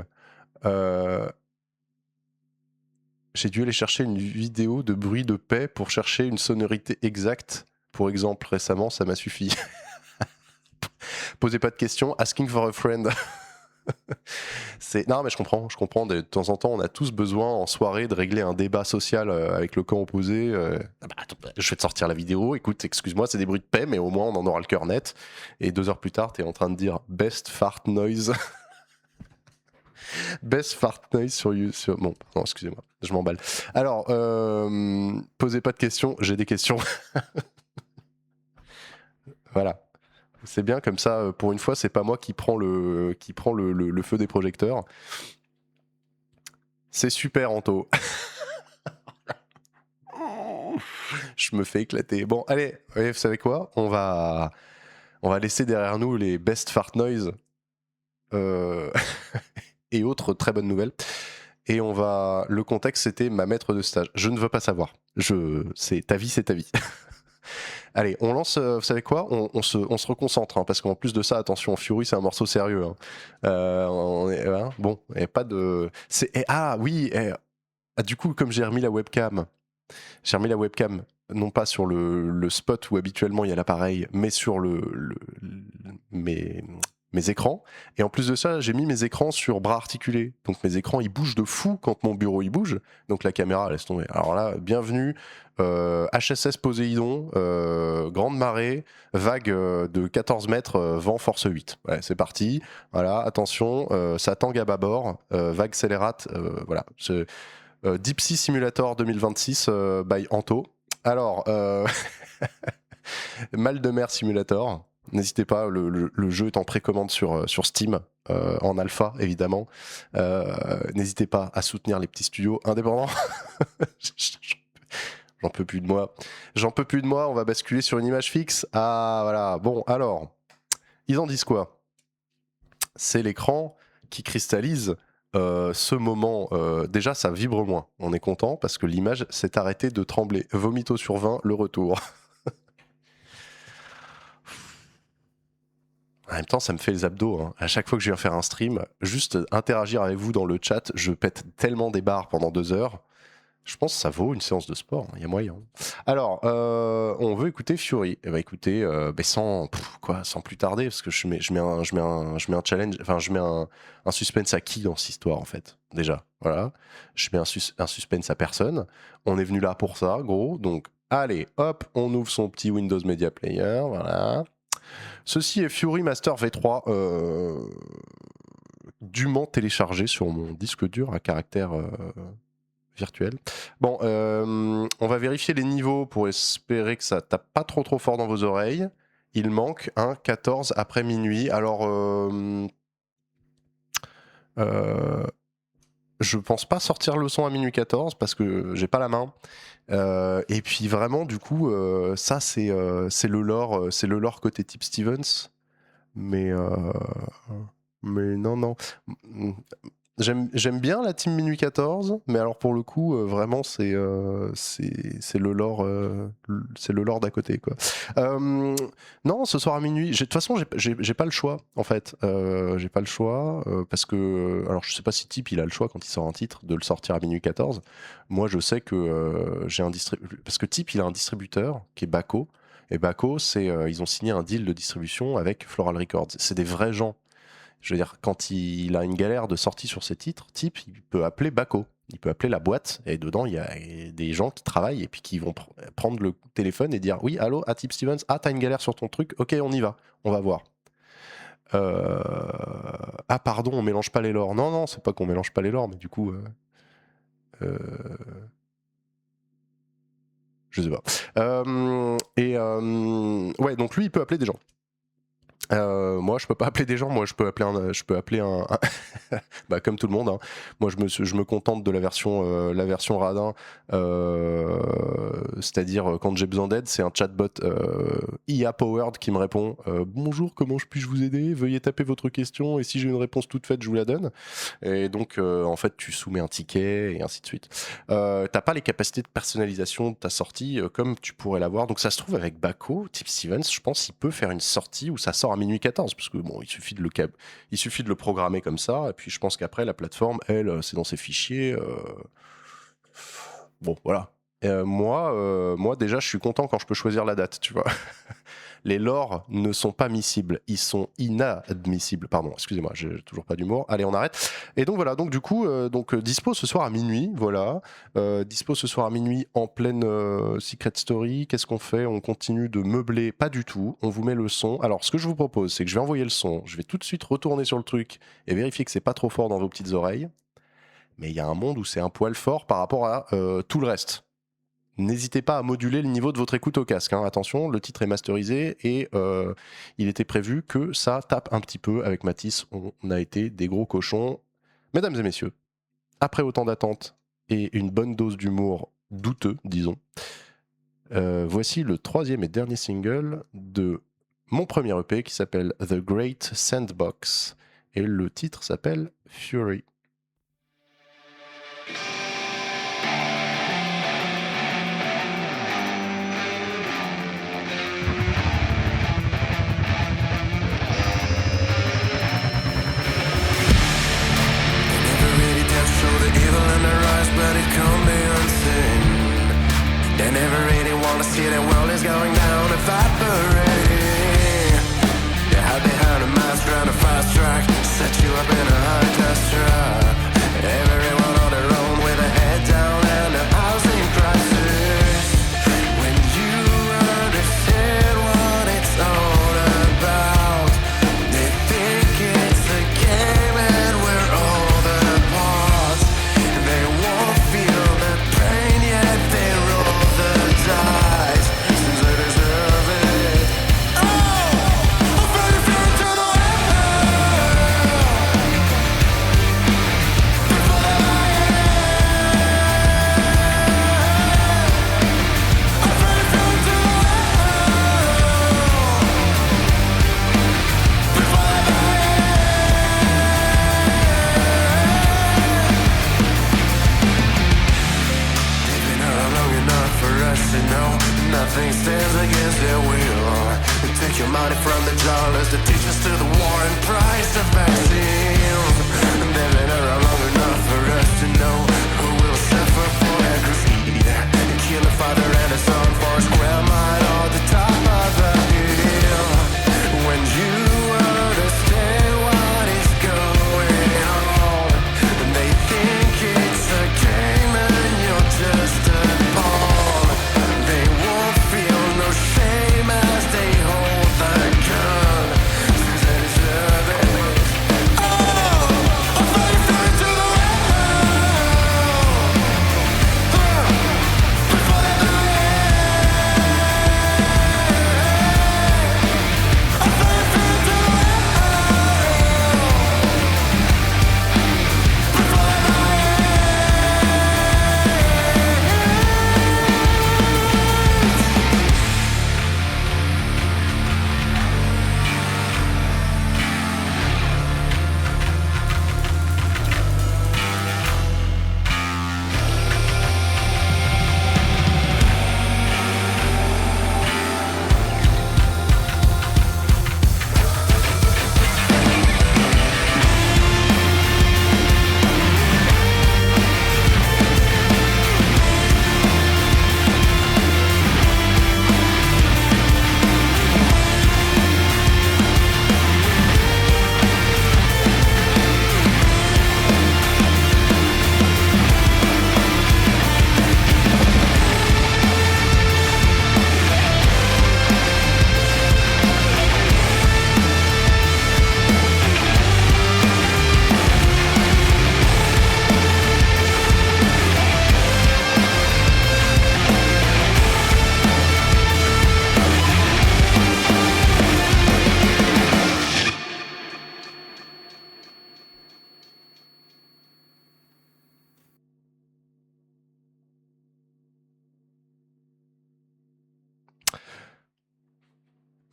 J'ai dû aller chercher une vidéo de bruit de paix pour chercher une sonorité exacte. Pour exemple, récemment, ça m'a suffi. Posez pas de questions, asking for a friend. Non, mais je comprends. De temps en temps, on a tous besoin en soirée de régler un débat social avec le camp opposé. Attends, je vais te sortir la vidéo. Écoute, excuse-moi, c'est des bruits de paix, mais au moins on en aura le cœur net. Et 2 heures plus tard, t'es en train de dire best fart noise. Best fart noise sur YouTube. Bon, non, excusez-moi, je m'emballe. Alors, posez pas de questions, j'ai des questions. Voilà. C'est bien comme ça, pour une fois, c'est pas moi qui prends le feu des projecteurs. C'est super, Anto. Je me fais éclater. Bon, allez, vous savez quoi, on va laisser derrière nous les best fart noise et autres très bonnes nouvelles. Et le contexte, c'était ma maître de stage. Je ne veux pas savoir. Ta vie, c'est ta vie. Allez, on lance, vous savez quoi, on se reconcentre, hein, parce qu'en plus de ça, attention, Fury, c'est un morceau sérieux. Hein. Bon, et pas de... Oui, du coup, comme j'ai remis la webcam, non pas sur le spot où habituellement il y a l'appareil, mais sur mes écrans. Et en plus de ça, j'ai mis mes écrans sur bras articulés. Donc mes écrans, ils bougent de fou quand mon bureau, il bouge. Donc la caméra, laisse tomber. Alors là, bienvenue, HSS Poséidon, grande marée, vague de 14 mètres, vent force 8. Ouais, c'est parti. Voilà, attention, ça tangue à bâbord, vague scélérate, voilà. Deep Sea Simulator 2026 by Anto. Alors, Mal de mer Simulator. N'hésitez pas, le jeu est en précommande sur Steam, en alpha évidemment. N'hésitez pas à soutenir les petits studios indépendants. J'en peux plus de moi. On va basculer sur une image fixe. Ah voilà. Bon, alors, ils en disent quoi? C'est l'écran qui cristallise ce moment. Déjà, ça vibre moins. On est content parce que l'image s'est arrêtée de trembler. Vomito sur 20, le retour. En même temps, ça me fait les abdos. Hein. À chaque fois que je viens faire un stream, juste interagir avec vous dans le chat, je pète tellement des barres pendant 2 heures. Je pense que ça vaut une séance de sport. Il y a moyen. Alors, on veut écouter Fury. Eh ben, écoutez, sans plus tarder, parce que je mets un challenge. Enfin, je mets un suspense à qui dans cette histoire, en fait. Déjà, voilà. Je mets un suspense à personne. On est venu là pour ça, gros. Donc, allez, hop, on ouvre son petit Windows Media Player. Voilà. Ceci est Fury Master V3, dûment téléchargé sur mon disque dur à caractère virtuel. Bon, on va vérifier les niveaux pour espérer que ça tape pas trop fort dans vos oreilles. Il manque un 14 après minuit. Alors, je pense pas sortir le son à minuit 14 parce que j'ai pas la main. Et puis vraiment, du coup, ça c'est le lore côté type Stevens. Mais non. j'aime bien la team Minuit 14, mais alors pour le coup, vraiment, c'est le lore, c'est le lore d'à côté, quoi. Non, ce soir à minuit, de toute façon, j'ai pas le choix, en fait. J'ai pas le choix, parce que, alors je sais pas si Tip, il a le choix quand il sort un titre, de le sortir à minuit 14. Moi, je sais que j'ai un distributeur, parce que Tip, il a un distributeur qui est Baco, et Baco, ils ont signé un deal de distribution avec Floral Records. C'est des vrais gens. Je veux dire, quand il a une galère de sortie sur ses titres, Tip, il peut appeler Baco. Il peut appeler la boîte, et dedans, il y a des gens qui travaillent et puis qui vont prendre le téléphone et dire oui, allô, à Tip Stevens, ah, t'as une galère sur ton truc, ok, on y va, on va voir. Ah, pardon, on mélange pas les lores. Non, non, c'est pas qu'on mélange pas les lores, mais du coup. Je sais pas. Ouais, donc lui, il peut appeler des gens. Moi, je peux pas appeler des gens. Moi, je peux appeler un bah, comme tout le monde. Hein. Moi, je me contente de la version radin. C'est-à-dire, quand j'ai besoin d'aide, c'est un chatbot IA powered qui me répond bonjour, comment puis-je vous aider? Veuillez taper votre question et si j'ai une réponse toute faite, je vous la donne. Et donc, en fait, tu soumets un ticket et ainsi de suite. T'as pas les capacités de personnalisation de ta sortie comme tu pourrais l'avoir. Donc, ça se trouve avec Baco, Tip Stevens, je pense qu'il peut faire une sortie où ça sort à minuit 14, parce que bon, il suffit de le programmer comme ça, et puis je pense qu'après la plateforme, elle, c'est dans ses fichiers. Bon, voilà. Moi, déjà, je suis content quand je peux choisir la date, tu vois. Les lores ne sont pas miscibles, ils sont inadmissibles. Pardon, excusez-moi, j'ai toujours pas d'humour. Allez, on arrête. Et donc voilà, donc du coup, dispo ce soir à minuit, voilà. Dispo ce soir à minuit en pleine Secret Story. Qu'est-ce qu'on fait? On continue de meubler? Pas du tout. On vous met le son. Alors, ce que je vous propose, c'est que je vais envoyer le son. Je vais tout de suite retourner sur le truc et vérifier que c'est pas trop fort dans vos petites oreilles. Mais il y a un monde où c'est un poil fort par rapport à tout le reste. N'hésitez pas à moduler le niveau de votre écoute au casque. Hein. Attention, le titre est masterisé et il était prévu que ça tape un petit peu avec Mathis. On a été des gros cochons. Mesdames et messieurs, après autant d'attente et une bonne dose d'humour douteux, disons, voici le troisième et dernier single de mon premier EP qui s'appelle The Great Sandbox et le titre s'appelle Fury. But it can't be unseen. They never really wanna see the world is going down, evaporating. They hide behind a mask, run a fast track, set you up in a high-class trap. Everyone on their own with a head down and a housing crisis. When you understand what it's all about, they think it's a game and we're all the parts. They won't feel the pain yet they roll the dice, since they deserve it. Oh, I'm ready to turn away. Before they lie in. I'm ready to turn away. Before they lie They've been around long enough for us to know nothing stands against their will. They take your money from the dollars, the teachers to the war and price of vaccines. They've been around long enough for us to know who will suffer for their greed. Kill a father and a son for a square mile on the top of the hill. When you understand what is going on, they think it's a game and you're just a pawn. They won't feel no shame as they hold the gun, since they deserve it. Oh, I'm ready to the world. Before they lie in.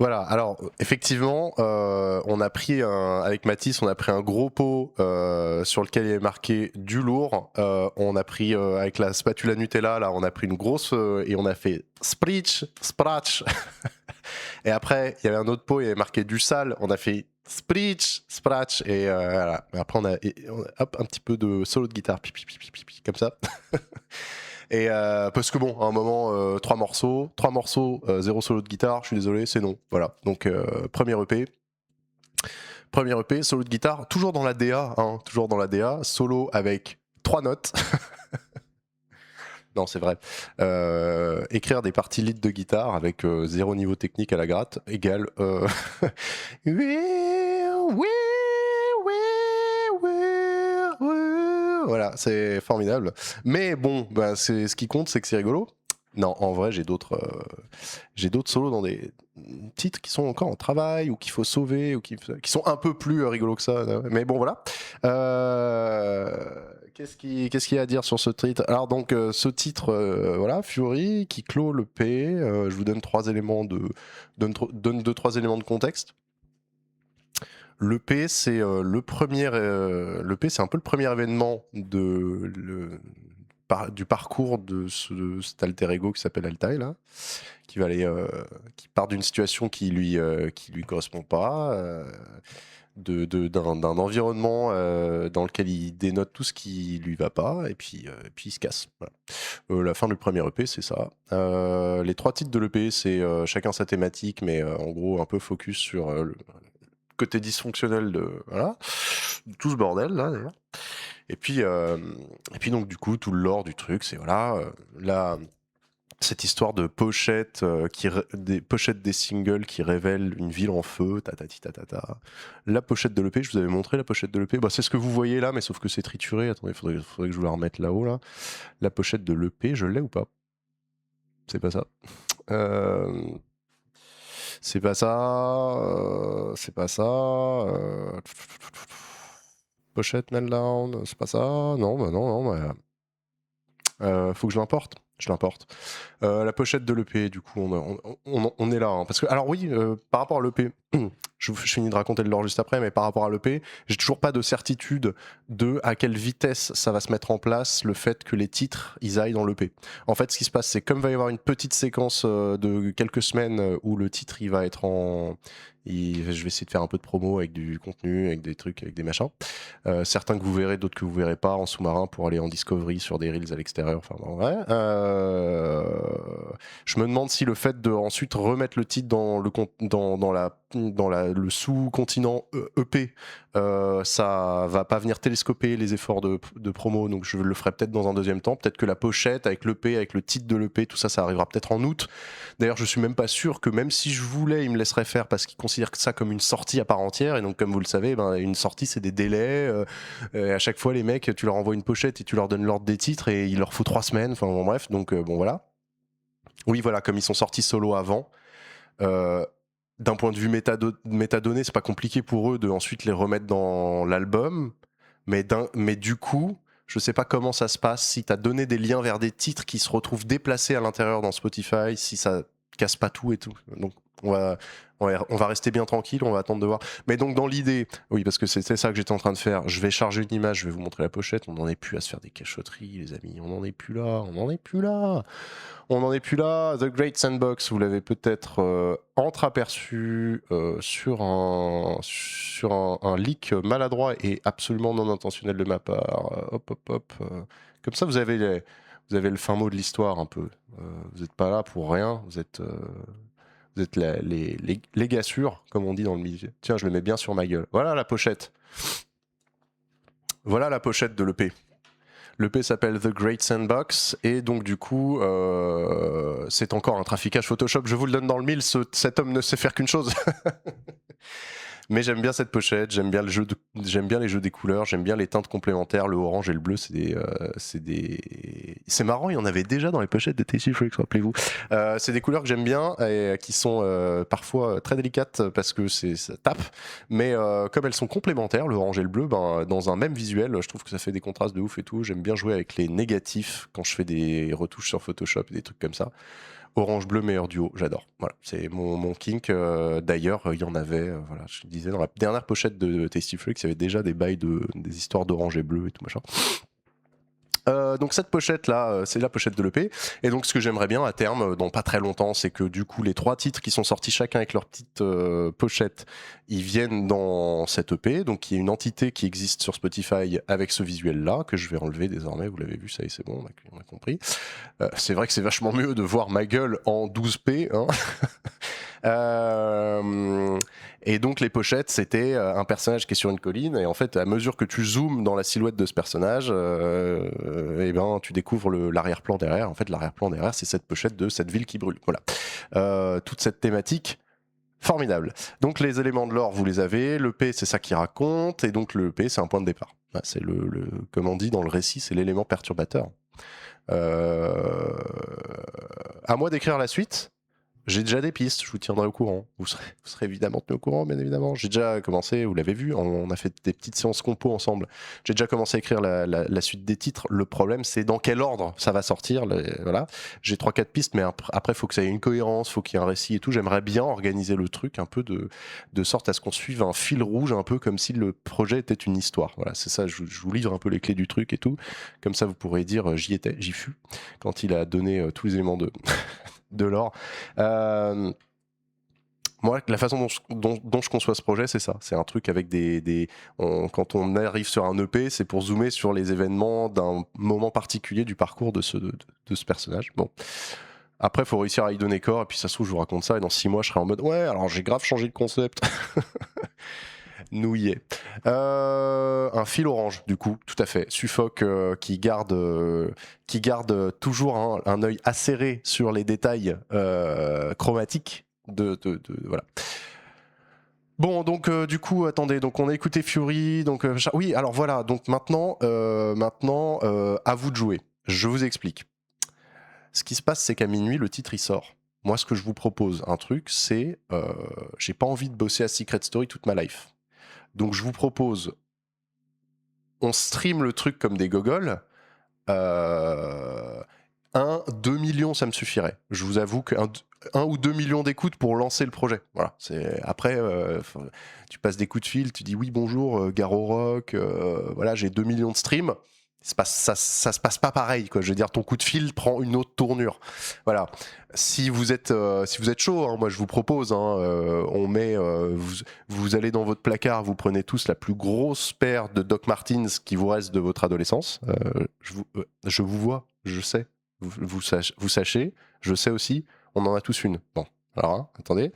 Voilà, alors effectivement, on a pris avec Mathis, on a pris un gros pot sur lequel il y avait marqué du lourd. On a pris avec la spatule à Nutella, là, on a pris une grosse et on a fait spritch, spratch. Et après, il y avait un autre pot, il y avait marqué du sale. On a fait spritch, spratch. Et voilà. Après, hop, un petit peu de solo de guitare, comme ça. Et parce que bon, à un moment, 3 morceaux, 0 solo de guitare, je suis désolé, c'est non. Voilà, donc premier EP, solo de guitare, toujours dans la DA, hein, toujours dans la DA, solo avec 3 notes. Non, c'est vrai. Écrire des parties lead de guitare avec 0 niveau technique à la gratte égale voilà, c'est formidable. Mais bon, bah, ce qui compte, c'est que c'est rigolo. Non, en vrai, j'ai d'autres solos dans des titres qui sont encore en travail ou qu'il faut sauver ou qui sont un peu plus rigolos que ça. Mais bon, voilà. Qu'est-ce qu'il y a à dire sur ce titre? Alors donc, ce titre, voilà, Fury, qui clôt le P. Je vous donne 3 éléments de contexte. L'EP, c'est l'EP, c'est un peu le premier événement du parcours de cet alter ego qui s'appelle Altaï, là, qui part d'une situation qui lui correspond pas, d'un environnement dans lequel il dénote tout ce qui lui va pas, et puis il se casse. Voilà. La fin du premier EP, c'est ça. Les 3 titres de l'EP, c'est chacun sa thématique, mais en gros un peu focus sur le côté dysfonctionnel de tout ce bordel là d'ailleurs. Et puis donc du coup tout le lore du truc, c'est cette histoire de pochettes, des pochettes des singles qui révèlent une ville en feu, tatata. La pochette de l'EP, je vous avais montré la pochette de l'EP, bah, c'est ce que vous voyez là, mais sauf que c'est trituré. Attendez, faudrait que je vous la remette là-haut là. La pochette de l'EP, je l'ai ou pas? C'est pas ça. C'est pas ça. Pochette Meltdown, c'est pas ça. Non. Faut que je l'importe. La pochette de l'EP, du coup, on est là. Hein, parce que, alors oui, par rapport à l'EP, je finis de raconter le lore juste après, mais par rapport à l'EP, j'ai toujours pas de certitude de à quelle vitesse ça va se mettre en place le fait que les titres ils aillent dans l'EP. En fait, ce qui se passe, c'est comme il va y avoir une petite séquence de quelques semaines où le titre il va être je vais essayer de faire un peu de promo avec du contenu, avec des trucs, avec des machins. Certains que vous verrez, d'autres que vous verrez pas en sous-marin pour aller en discovery sur des reels à l'extérieur. Enfin, bon, ouais. Je me demande si le fait de ensuite remettre le titre dans le sous-continent EP, ça va pas venir télescoper les efforts de promo, donc je le ferai peut-être dans un deuxième temps. Peut-être que la pochette avec l'EP, avec le titre de l'EP, tout ça, ça arrivera peut-être en août. D'ailleurs, je suis même pas sûr que même si je voulais, il me laisserait faire parce qu'il considère ça comme une sortie à part entière. Et donc, comme vous le savez, une sortie, c'est des délais. À chaque fois, les mecs, tu leur envoies une pochette et tu leur donnes l'ordre des titres et il leur faut 3 semaines. Enfin, bon, bref, donc bon, voilà. Oui, voilà, comme ils sont sortis solo avant. D'un point de vue métadonnées, c'est pas compliqué pour eux de ensuite les remettre dans l'album, mais du coup, je sais pas comment ça se passe, si t'as donné des liens vers des titres qui se retrouvent déplacés à l'intérieur dans Spotify, si ça casse pas tout et tout. Donc on va rester bien tranquille, on va attendre de voir. Mais donc dans l'idée, oui, parce que c'était ça que j'étais en train de faire, je vais charger une image, je vais vous montrer la pochette, on n'en est plus à se faire des cachotteries, les amis, on n'en est plus là. The Great Sandbox, vous l'avez peut-être entreaperçu sur un leak maladroit et absolument non intentionnel de ma part. Comme ça, vous avez le fin mot de l'histoire un peu. Vous n'êtes pas là pour rien, vous êtes les gars sûrs, comme on dit dans le milieu. Tiens, je le mets bien sur ma gueule. Voilà la pochette. Voilà la pochette de l'EP. L'EP s'appelle The Great Sandbox et donc du coup c'est encore un traficage Photoshop. Je vous le donne dans le mille, cet homme ne sait faire qu'une chose. Mais j'aime bien cette pochette, j'aime bien les jeux des couleurs, j'aime bien les teintes complémentaires, le orange et le bleu, c'est marrant, il y en avait déjà dans les pochettes de Tasty Freaks, rappelez-vous. C'est des couleurs que j'aime bien et qui sont parfois très délicates parce que ça tape, mais comme elles sont complémentaires, le orange et le bleu, dans un même visuel, je trouve que ça fait des contrastes de ouf et tout. J'aime bien jouer avec les négatifs quand je fais des retouches sur Photoshop et des trucs comme ça. Orange Bleu, meilleur duo, j'adore. Voilà, c'est mon kink. D'ailleurs, il y en avait, voilà, je disais, dans la dernière pochette de Tasty Flux, il y avait déjà des bails des histoires d'orange et bleu et tout machin. Donc cette pochette là, c'est la pochette de l'EP. Et donc ce que j'aimerais bien à terme, dans pas très longtemps, c'est que du coup les 3 titres qui sont sortis chacun avec leur petite pochette, ils viennent dans cette EP. Donc il y a une entité qui existe sur Spotify avec ce visuel là, que je vais enlever désormais, vous l'avez vu, ça y est, c'est bon, on a compris. C'est vrai que c'est vachement mieux de voir ma gueule en 12p, hein. Et donc les pochettes, c'était un personnage qui est sur une colline, et en fait à mesure que tu zoomes dans la silhouette de ce personnage, et ben tu découvres l'arrière-plan derrière. En fait l'arrière-plan derrière, c'est cette pochette de cette ville qui brûle. Voilà, toute cette thématique formidable. Donc les éléments de lore, vous les avez. Le P, c'est ça qui raconte, et donc le P, c'est un point de départ. C'est comme on dit dans le récit, c'est l'élément perturbateur. À moi d'écrire la suite. J'ai déjà des pistes, je vous tiendrai au courant. Vous serez évidemment tenu au courant, bien évidemment. J'ai déjà commencé, vous l'avez vu, on a fait des petites séances compo ensemble. J'ai déjà commencé à écrire la suite des titres. Le problème, c'est dans quel ordre ça va sortir. Voilà. J'ai 3-4 pistes, mais après, il faut que ça ait une cohérence, il faut qu'il y ait un récit et tout. J'aimerais bien organiser le truc un peu de sorte à ce qu'on suive un fil rouge, un peu comme si le projet était une histoire. Voilà, c'est ça, je vous livre un peu les clés du truc et tout. Comme ça, vous pourrez dire j'y étais, j'y fus, quand il a donné tous les éléments de l'or. Moi, la façon dont je conçois ce projet, c'est ça. C'est un truc avec quand on arrive sur un EP, c'est pour zoomer sur les événements d'un moment particulier du parcours de ce personnage. Bon. Après, il faut réussir à y donner corps, et puis ça se trouve, je vous raconte ça, et dans 6 mois, je serai en mode ouais, alors j'ai grave changé de concept. Nouillé. Un fil orange, du coup, tout à fait. Suffolk qui garde toujours un œil acéré sur les détails chromatiques voilà. Bon, donc du coup, attendez, donc on a écouté Fury, donc oui, alors voilà, donc maintenant, à vous de jouer. Je vous explique. Ce qui se passe, c'est qu'à minuit, le titre il sort. Moi, ce que je vous propose, un truc, c'est, j'ai pas envie de bosser à Secret Story toute ma life. Donc je vous propose, on stream le truc comme des gogoles. 2 millions, ça me suffirait. Je vous avoue que 1 ou 2 millions d'écoutes pour lancer le projet. Voilà. Après, tu passes des coups de fil, tu dis oui, bonjour, Garo Rock, voilà, j'ai 2 millions de streams. Ça se passe pas pareil, quoi. Je veux dire, ton coup de fil prend une autre tournure. Voilà. Si vous êtes chaud, hein, moi je vous propose, on met, vous allez dans votre placard, vous prenez tous la plus grosse paire de Doc Martens qui vous reste de votre adolescence. Je vous vois, je sais, vous sachez, je sais aussi, on en a tous une. Bon, alors attendez.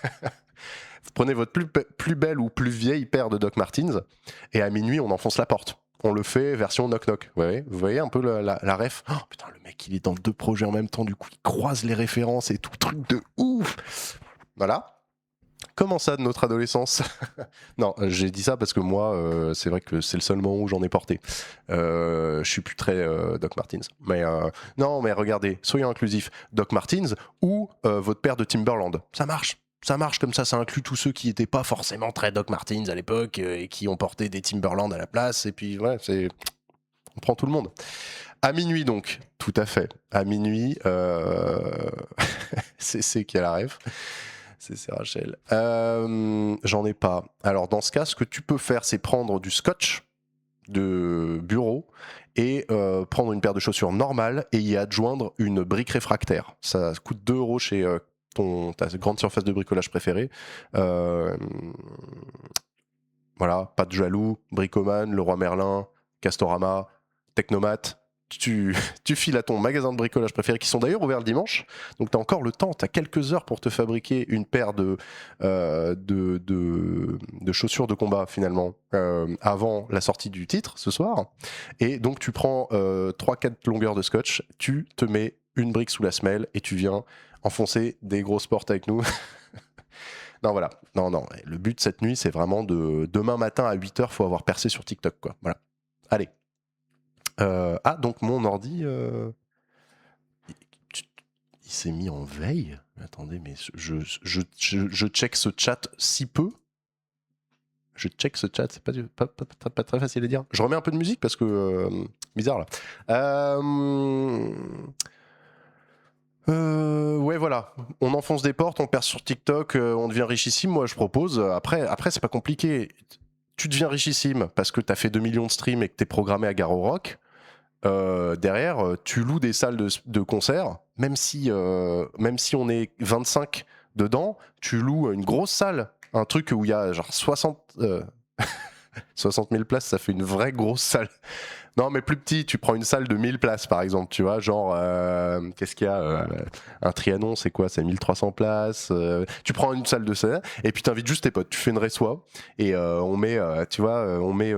Vous prenez votre plus belle ou plus vieille paire de Doc Martens et à minuit on enfonce la porte. On le fait version knock-knock. Vous voyez un peu la ref. Oh putain, le mec, il est dans 2 projets en même temps, du coup, il croise les références et tout, truc de ouf. Voilà. Comment ça, de notre adolescence? Non, j'ai dit ça parce que moi, c'est vrai que c'est le seul moment où j'en ai porté. Je suis plus très Doc Martens. Mais non, mais regardez, soyons inclusifs. Doc Martens ou votre paire de Timberland. Ça marche. Ça marche comme ça inclut tous ceux qui n'étaient pas forcément très Doc Martens à l'époque et qui ont porté des Timberland à la place. Et puis, ouais, on prend tout le monde. À minuit, donc, tout à fait. À minuit, c'est qui a la rêve. C'est Rachel. J'en ai pas. Alors, dans ce cas, ce que tu peux faire, c'est prendre du scotch de bureau et prendre une paire de chaussures normales et y adjoindre une brique réfractaire. Ça coûte 2 € chez ta grande surface de bricolage préférée. Voilà, pas de jaloux, Bricoman, Leroy Merlin, Castorama, Technomat. Tu files à ton magasin de bricolage préféré, qui sont d'ailleurs ouverts le dimanche, donc tu as encore le temps, tu as quelques heures pour te fabriquer une paire de chaussures de combat finalement avant la sortie du titre ce soir, et donc tu prends 3-4 longueurs de scotch, tu te mets une brique sous la semelle et tu viens enfoncer des grosses portes avec nous. Non, voilà. Non. Le but cette nuit, c'est vraiment demain matin à 8h, faut avoir percé sur TikTok, quoi. Voilà. Allez. Donc mon ordi, il s'est mis en veille. Attendez, mais je check ce chat si peu. Je check ce chat, c'est pas très facile à dire. Je remets un peu de musique parce que bizarre là. Ouais, voilà. On enfonce des portes, on perce sur TikTok, on devient richissime. Moi, je propose. Après c'est pas compliqué. Tu deviens richissime parce que t'as fait 2 millions de streams et que t'es programmé à Garo Rock. Derrière, tu loues des salles de concert, même si on est 25 dedans, tu loues une grosse salle. Un truc où il y a genre 60 000 places, ça fait une vraie grosse salle. Non, mais plus petit, tu prends une salle de 1000 places par exemple, tu vois, genre, qu'est-ce qu'il y a un Trianon, c'est quoi? C'est 1300 places. Tu prends une salle de ça, et puis t'invites juste tes potes, tu fais une reçoit, et on met, tu vois, on met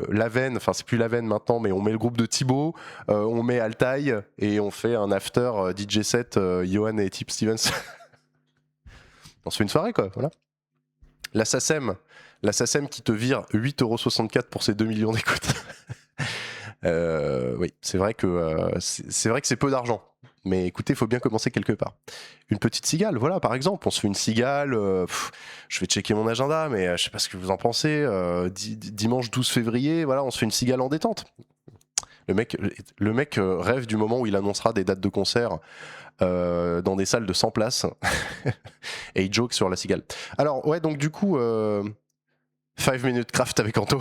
Laven, enfin c'est plus Laven maintenant, mais on met le groupe de Thibaut, on met Altaï, et on fait un after DJ set, Johan et Tip Stevens. On se fait une soirée, quoi, voilà. La SACEM qui te vire 8,64€ pour ses 2 millions d'écoutes. Oui, c'est vrai que c'est peu d'argent. Mais écoutez, il faut bien commencer quelque part. Une petite cigale, voilà, par exemple. On se fait une cigale. Je vais checker mon agenda, mais je sais pas ce que vous en pensez. Dimanche 12 février, voilà, on se fait une cigale en détente. Le mec rêve du moment où il annoncera des dates de concert dans des salles de 100 places. Et il joke sur la cigale. Alors, ouais, donc du coup, 5 minutes craft avec Anto.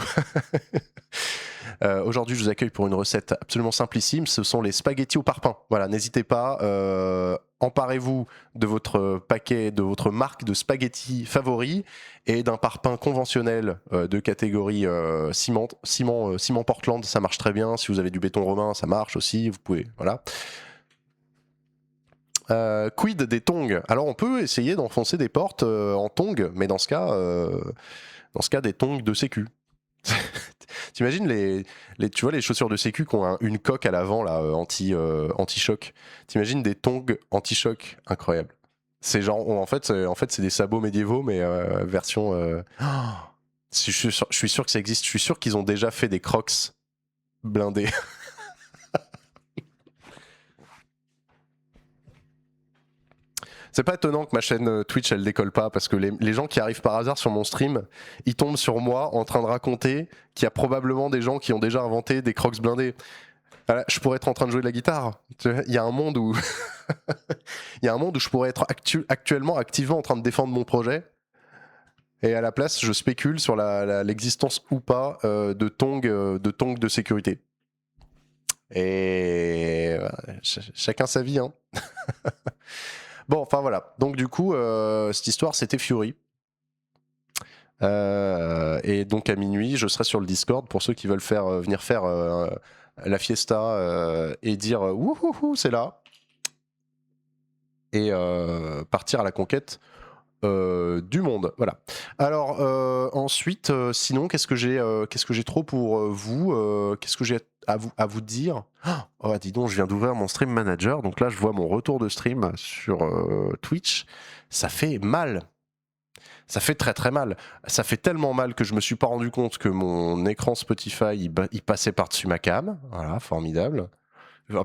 Aujourd'hui, je vous accueille pour une recette absolument simplissime. Ce sont les spaghettis au parpaing. Voilà, n'hésitez pas. Emparez-vous de votre paquet, de votre marque de spaghettis favori et d'un parpaing conventionnel de catégorie ciment Portland. Ça marche très bien. Si vous avez du béton romain, ça marche aussi. Vous pouvez, voilà. Quid des tongs? Alors, on peut essayer d'enfoncer des portes en tongs, mais dans ce cas, des tongs de sécu. T'imagines tu vois les chaussures de sécu qui ont une coque à l'avant là, anti-choc. T'imagines des tongs anti-choc, incroyable. C'est genre, en fait c'est des sabots médiévaux mais version. Je suis sûr que ça existe. Je suis sûr qu'ils ont déjà fait des Crocs blindés. C'est pas étonnant que ma chaîne Twitch elle décolle pas parce que les gens qui arrivent par hasard sur mon stream, ils tombent sur moi en train de raconter qu'il y a probablement des gens qui ont déjà inventé des Crocs blindés. Voilà, je pourrais être en train de jouer de la guitare. Il y a un monde où je pourrais être actuellement activement en train de défendre mon projet. Et à la place, je spécule sur l'existence ou pas de tongs de sécurité. Et chacun sa vie, hein. Bon, enfin voilà. Donc du coup, cette histoire, c'était Fury. Et donc à minuit, je serai sur le Discord pour ceux qui veulent venir faire la fiesta et dire wouhouhou, c'est là. Et partir à la conquête du monde. Voilà. Alors ensuite, sinon, qu'est-ce que j'ai trop pour vous? Qu'est-ce que j'ai à vous dire? Oh, dis donc, je viens d'ouvrir mon Stream Manager, donc là, je vois mon retour de stream sur Twitch. Ça fait mal. Ça fait très très mal. Ça fait tellement mal que je me suis pas rendu compte que mon écran Spotify il passait par-dessus ma cam. Voilà, formidable.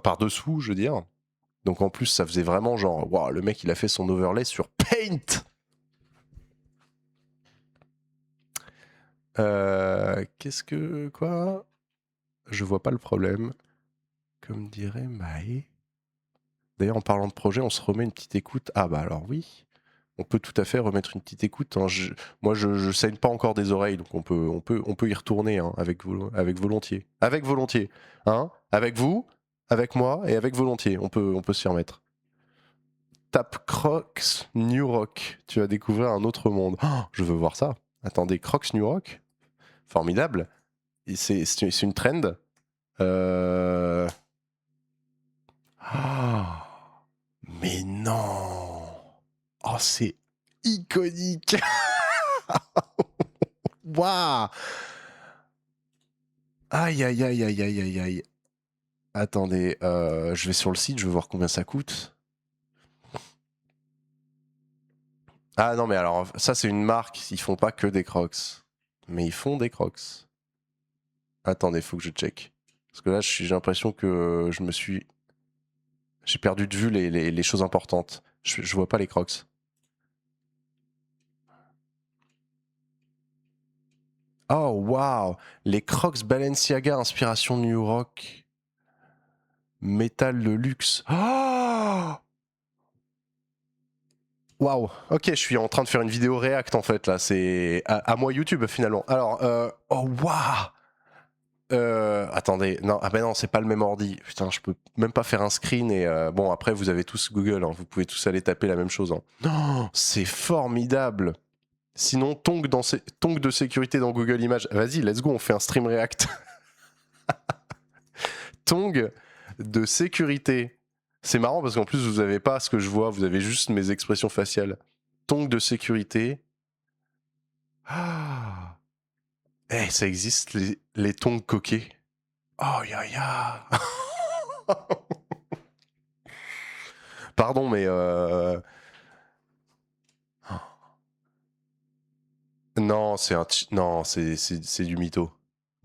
Par-dessous, je veux dire. Donc en plus, ça faisait vraiment genre, waouh, le mec il a fait son overlay sur Paint. Qu'est-ce que quoi? Je vois pas le problème. Comme dirait Maë. D'ailleurs, en parlant de projet, on se remet une petite écoute. Ah bah alors oui. On peut tout à fait remettre une petite écoute. Hein. Moi, je saigne pas encore des oreilles, donc on peut y retourner hein, avec volontiers. Avec volontiers. Hein, avec vous, avec moi et avec volontiers. On peut s'y remettre. Tape Crocs New Rock. Tu vas découvrir un autre monde. Oh, je veux voir ça. Attendez, Crocs New Rock? Formidable. C'est une trend. Ah, mais non. Oh, c'est iconique. Waouh. Aïe, aïe, aïe, aïe, aïe, aïe, aïe. Attendez, je vais sur le site, je vais voir combien ça coûte. Ah non, mais alors, ça, c'est une marque. Ils font pas que des Crocs. Mais ils font des Crocs. Attendez, faut que je check. Parce que là, j'ai l'impression que j'ai perdu de vue les choses importantes. Je vois pas les Crocs. Oh, waouh! Les Crocs Balenciaga inspiration New Rock. Métal de luxe. Oh! Waouh, ok, je suis en train de faire une vidéo React en fait là, c'est à moi YouTube finalement. Alors, oh waouh, attendez, non, ah ben non, c'est pas le même ordi. Putain, je peux même pas faire un screen et bon après vous avez tous Google, hein, vous pouvez tous aller taper la même chose. Hein. Non, c'est formidable. Sinon, tong de sécurité dans Google Images. Vas-y, let's go, on fait un stream React. Tong de sécurité. C'est marrant parce qu'en plus vous avez pas ce que je vois, vous avez juste mes expressions faciales. Tong de sécurité. Ah. Eh, ça existe les tongs coquets. Oh ya ya. Pardon, mais non, non, c'est du mytho.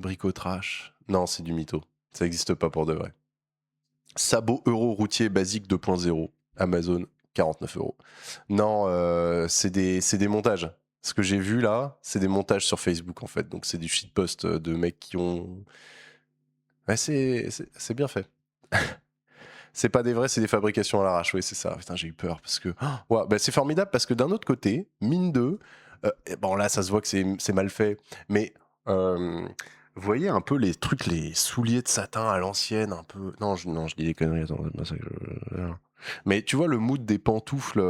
Bricotrash. Non, c'est du mytho. Ça existe pas pour de vrai. Sabot euro routier basique 2.0. Amazon, 49 €. Non, c'est des montages. Ce que j'ai vu là, c'est des montages sur Facebook en fait. Donc c'est du shitpost de mecs qui ont. Ouais, c'est bien fait. C'est pas des vrais, c'est des fabrications à l'arrache. Oui, c'est ça. Putain, j'ai eu peur parce que. Ouais, bah, c'est formidable parce que d'un autre côté, mine de. Bon, là, ça se voit que c'est mal fait. Mais. Vous voyez un peu les trucs, les souliers de satin à l'ancienne, un peu. Non, je dis des conneries. Attends, mais tu vois le mood des pantoufles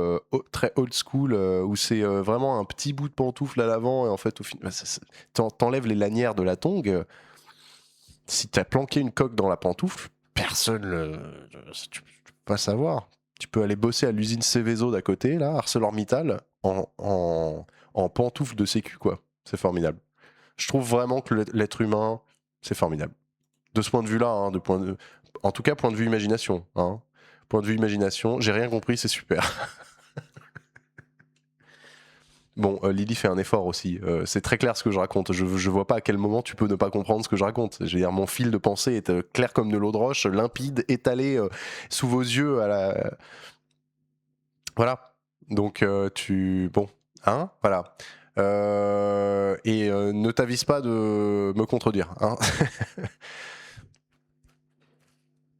très old school où c'est vraiment un petit bout de pantoufle à l'avant et en fait au final t'enlèves les lanières de la tongue. Si t'as planqué une coque dans la pantoufle, personne tu peux pas savoir. Tu peux aller bosser à l'usine Céveso d'à côté, là, ArcelorMittal, en pantoufle de sécu, quoi. C'est formidable. Je trouve vraiment que l'être humain, c'est formidable. De ce point de vue-là, hein, en tout cas, point de vue imagination. Hein. Point de vue imagination, j'ai rien compris, c'est super. Bon, Lily fait un effort aussi. C'est très clair ce que je raconte. Je vois pas à quel moment tu peux ne pas comprendre ce que je raconte. Je veux dire, mon fil de pensée est clair comme de l'eau de roche, limpide, étalé sous vos yeux. Voilà. Donc, Bon, hein. Voilà. Ne t'avise pas de me contredire. Hein.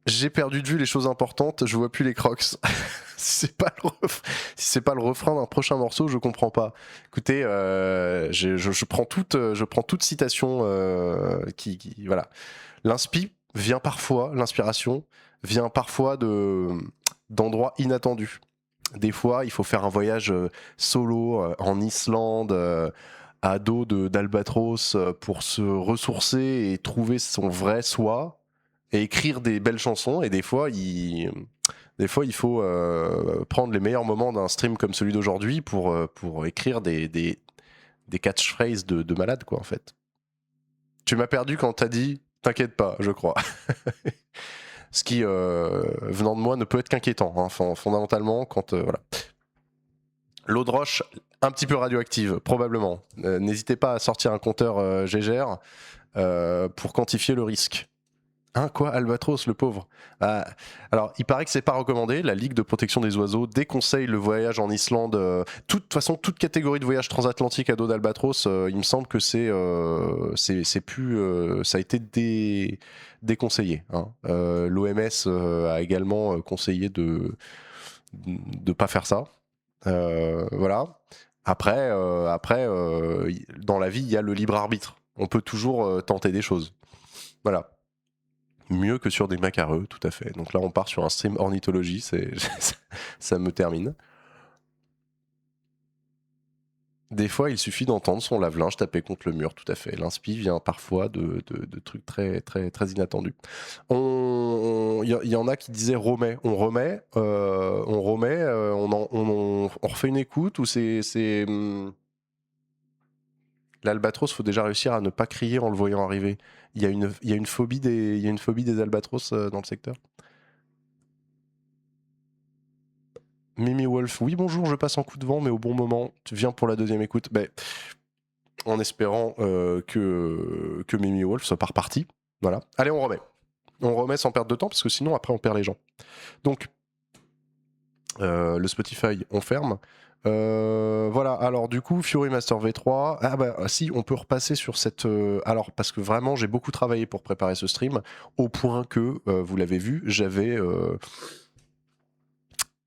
J'ai perdu de vue les choses importantes, je vois plus les crocs. Si c'est pas le refrain d'un prochain morceau, je comprends pas. Écoutez, je prends toute citation voilà. L'inspiration vient parfois d'endroits inattendus. Des fois, il faut faire un voyage solo en Islande à dos d'albatros pour se ressourcer et trouver son vrai soi et écrire des belles chansons. Et des fois, il faut prendre les meilleurs moments d'un stream comme celui d'aujourd'hui pour écrire des catchphrases de malade, quoi, en fait. Tu m'as perdu quand t'as dit « T'inquiète pas », je crois. Ce qui, venant de moi, ne peut être qu'inquiétant, hein, fondamentalement, quand... voilà. L'eau de roche, un petit peu radioactive, probablement. N'hésitez pas à sortir un compteur Gégère pour quantifier le risque. Hein, quoi, Albatros, le pauvre. Alors, il paraît que c'est pas recommandé. La Ligue de protection des oiseaux déconseille le voyage en Islande. De toute façon, toute catégorie de voyage transatlantique à dos d'Albatros, il me semble que c'est plus, ça a été déconseillé. Hein. L'OMS a également conseillé de pas faire ça. Voilà. Après, dans la vie, il y a le libre arbitre. On peut toujours tenter des choses. Voilà. Mieux que sur des macareux, tout à fait. Donc là, on part sur un stream ornithologie, ça me termine. Des fois, il suffit d'entendre son lave-linge taper contre le mur, tout à fait. L'inspi vient parfois de trucs très, très, très inattendus. Il y en a qui disaient remet. On remet, on refait une écoute ou c'est l'albatros, faut déjà réussir à ne pas crier en le voyant arriver. Il y a une phobie des albatros dans le secteur. Mimi Wolf, oui bonjour, je passe en coup de vent, mais au bon moment, tu viens pour la deuxième écoute. En espérant que Mimi Wolf soit pas reparti. Voilà. Allez, on remet. On remet sans perdre de temps, parce que sinon, après, on perd les gens. Donc, le Spotify, on ferme. Voilà, alors du coup, Fury Master V3, ah bah si, on peut repasser sur cette... alors, parce que vraiment, j'ai beaucoup travaillé pour préparer ce stream, au point que, vous l'avez vu, j'avais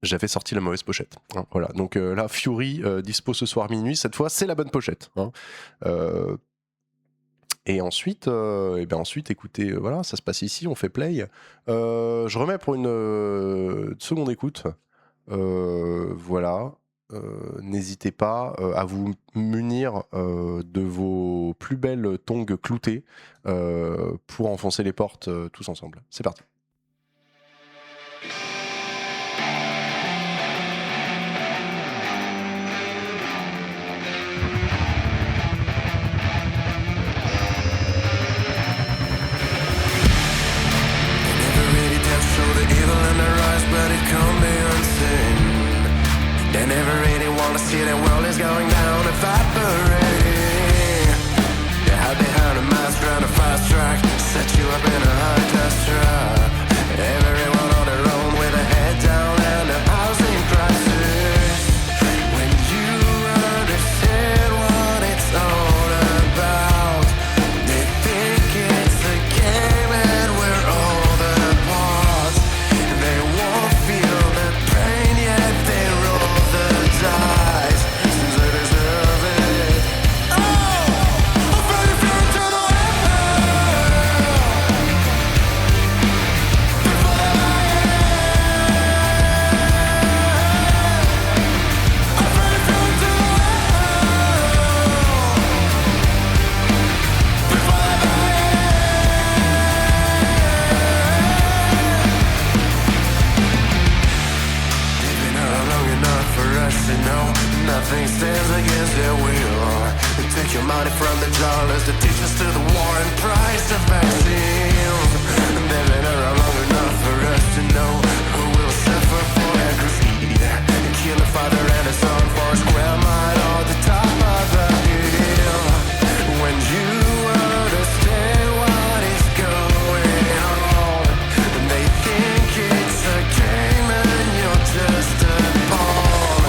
j'avais sorti la mauvaise pochette. Hein, voilà. Donc là, Fury, dispo ce soir minuit. Cette fois, c'est la bonne pochette. Hein. Et ensuite, écoutez, voilà, ça se passe ici, on fait play. Je remets pour une seconde écoute. Voilà. N'hésitez pas à vous munir de vos plus belles tongs cloutées pour enfoncer les portes tous ensemble. C'est parti. They never really wanna see the world is going down, evaporating. They hide behind a mask, run a fast track, set you up in a high class trap. Everyone on their own with a head down and a housing crisis. When you understand what it's all about, they think it's a game and we're all the parts. They won't feel the pain yet they roll the dice, since they deserve it. Oh, I'm ready for it to the nothing stands against their will. They take your money from the dollars, the teachers to the war and price of vaccines. They've been around long enough for us to know who will suffer for their greed. Kill a father and a son for a square mile on the top of the hill. When you understand what is going on, they think it's a game and you're just a pawn.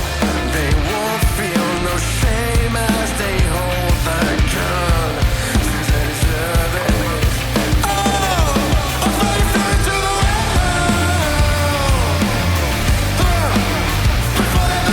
They won't feel no shame as they hold the gun, since they deserve it. Oh, I'm fighting for it to the before they die. I'm fighting for it to the before they die.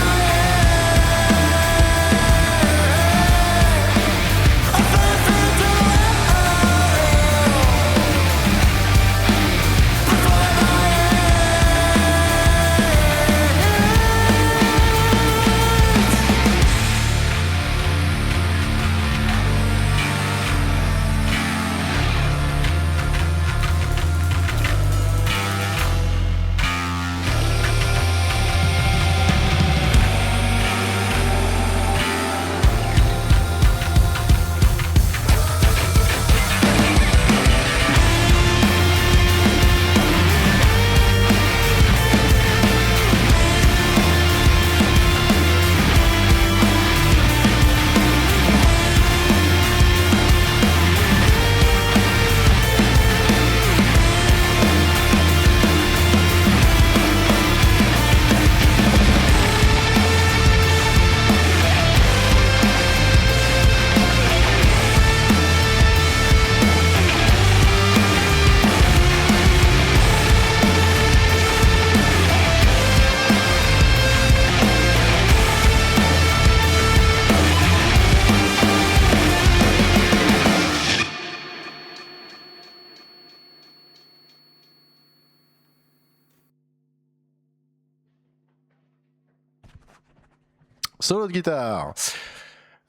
Solo de guitare.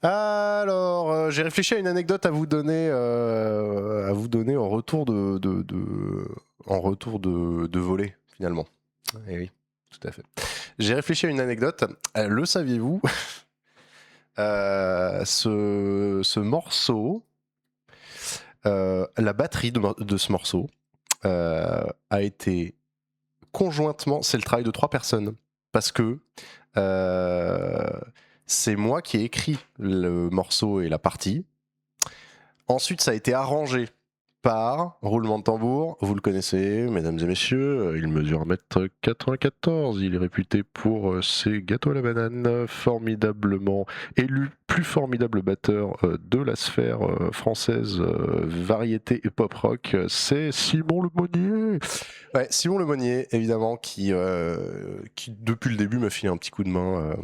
Alors, j'ai réfléchi à une anecdote à vous donner en retour de voler, finalement. Eh oui, tout à fait. J'ai réfléchi à une anecdote. Le saviez-vous ce morceau, la batterie de ce morceau a été conjointement, c'est le travail de 3 personnes, parce que c'est moi qui ai écrit le morceau et la partie. Ensuite, ça a été arrangé par, roulement de tambour, vous le connaissez, mesdames et messieurs, il mesure 1m94, il est réputé pour ses gâteaux à la banane, formidablement élu plus formidable batteur de la sphère française, variété et pop rock, c'est Simon Lemonnier. Ouais, Simon Lemonnier, évidemment, qui depuis le début m'a filé un petit coup de main.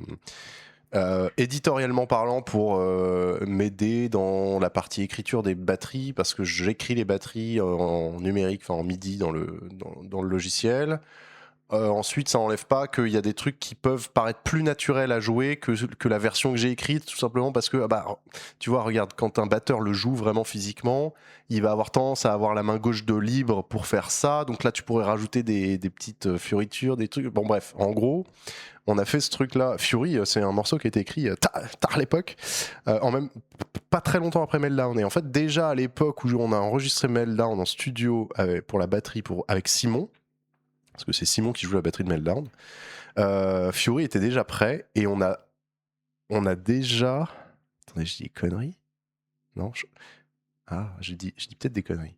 Éditorialement parlant pour m'aider dans la partie écriture des batteries parce que j'écris les batteries en numérique, enfin en MIDI dans le logiciel. Ensuite, ça n'enlève pas qu'il y a des trucs qui peuvent paraître plus naturels à jouer que la version que j'ai écrite, tout simplement parce que, tu vois, regarde, quand un batteur le joue vraiment physiquement, il va avoir tendance à avoir la main gauche de libre pour faire ça. Donc là, tu pourrais rajouter des petites fioritures, des trucs. Bon, bref, en gros, on a fait ce truc-là. Fury, c'est un morceau qui a été écrit tard à l'époque, pas très longtemps après Meltdown. Et en fait, déjà à l'époque où on a enregistré Meltdown en studio pour la batterie avec Simon, parce que c'est Simon qui joue la batterie de Meltdown, Fury était déjà prêt et on a déjà... Attendez, je dis des conneries? Non je dis peut-être des conneries.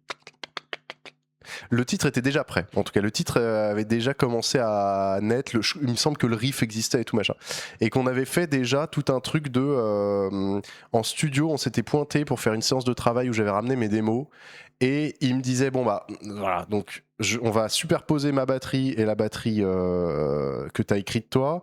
Le titre était déjà prêt. En tout cas, le titre avait déjà commencé à naître. Il me semble que le riff existait et tout machin. Et qu'on avait fait déjà tout un truc de... en studio, on s'était pointé pour faire une séance de travail où j'avais ramené mes démos. Et il me disait, bon bah, voilà, donc on va superposer ma batterie et la batterie que t'as écrite toi,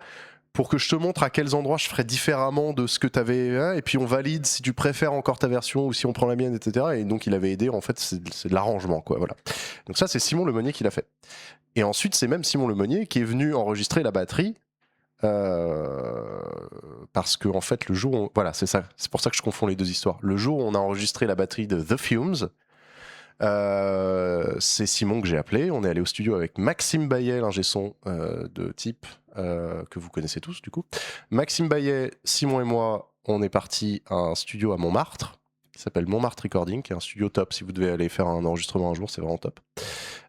pour que je te montre à quels endroits je ferais différemment de ce que tu avais, et puis on valide si tu préfères encore ta version ou si on prend la mienne, etc. Et donc il avait aidé, en fait, c'est de l'arrangement, quoi, voilà. Donc ça, c'est Simon Lemonnier qui l'a fait. Et ensuite, c'est même Simon Lemonnier qui est venu enregistrer la batterie, parce que, en fait, le jour voilà, c'est ça, c'est pour ça que je confonds les deux histoires. Le jour où on a enregistré la batterie de The Fumes, c'est Simon que j'ai appelé. On est allé au studio avec Maxime Bayet, l'ingé son de type que vous connaissez tous du coup. Maxime Bayet, Simon et moi, on est parti à un studio à Montmartre qui s'appelle Montmartre Recording, qui est un studio top. Si vous devez aller faire un enregistrement un jour, c'est vraiment top.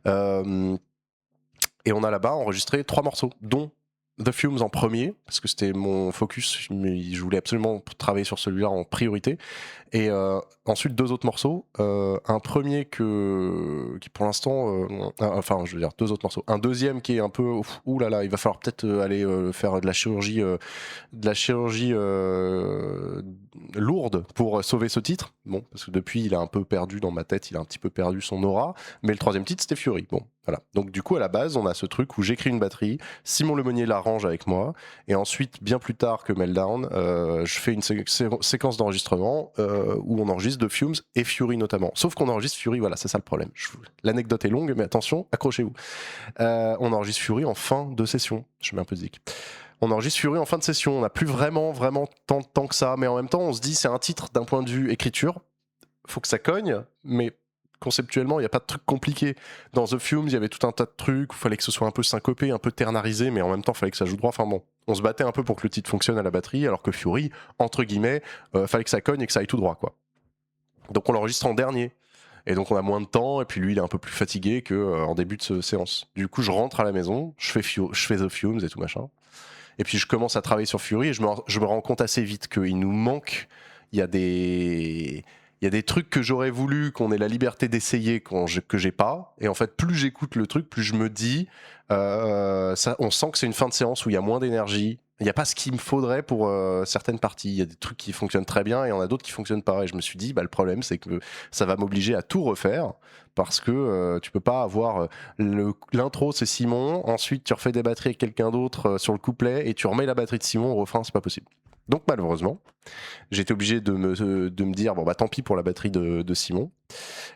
Et on a là-bas enregistré 3 morceaux, dont The Fumes en premier, parce que c'était mon focus, mais je voulais absolument travailler sur celui-là en priorité. Et ensuite 2 autres morceaux, un premier qui pour l'instant, enfin je veux dire 2 autres morceaux, un deuxième qui est un peu, oulala, il va falloir peut-être aller faire de la chirurgie lourde pour sauver ce titre. Bon, parce que depuis il a un peu perdu dans ma tête, il a un petit peu perdu son aura, mais le 3e titre c'était Fury. Bon, voilà. Donc du coup à la base on a ce truc où j'écris une batterie, Simon Lemonnier l'arrange avec moi, et ensuite bien plus tard que Meltdown, je fais une séquence d'enregistrement où on enregistre The Fumes et Fury notamment. Sauf qu'on enregistre Fury, voilà, c'est ça le problème. L'anecdote est longue, mais attention, accrochez-vous. On enregistre Fury en fin de session. Je mets un peu de zik. On enregistre Fury en fin de session. On n'a plus vraiment tant de temps que ça, mais en même temps, on se dit c'est un titre d'un point de vue écriture. Faut que ça cogne, mais conceptuellement, il n'y a pas de truc compliqué. Dans The Fumes, il y avait tout un tas de trucs où il fallait que ce soit un peu syncopé, un peu ternarisé, mais en même temps, il fallait que ça joue droit. Enfin bon, on se battait un peu pour que le titre fonctionne à la batterie, alors que Fury, entre guillemets, fallait que ça cogne et que ça aille tout droit, quoi. Donc on l'enregistre en dernier. Et donc on a moins de temps, et puis lui il est un peu plus fatigué qu'en début de séance. Du coup je rentre à la maison, je fais The Fumes et tout machin. Et puis je commence à travailler sur Fury et je me rends compte assez vite qu'il nous manque, il y a des trucs que j'aurais voulu qu'on ait la liberté d'essayer que j'ai pas. Et en fait plus j'écoute le truc, plus je me dis, on sent que c'est une fin de séance où il y a moins d'énergie. Il n'y a pas ce qu'il me faudrait pour certaines parties. Il y a des trucs qui fonctionnent très bien et il y en a d'autres qui fonctionnent pas. Et je me suis dit, le problème, c'est que ça va m'obliger à tout refaire parce que tu peux pas avoir l'intro, c'est Simon. Ensuite, tu refais des batteries avec quelqu'un d'autre sur le couplet et tu remets la batterie de Simon au refrain. C'est pas possible. Donc, malheureusement, j'étais obligé de me dire, bon, tant pis pour la batterie de Simon.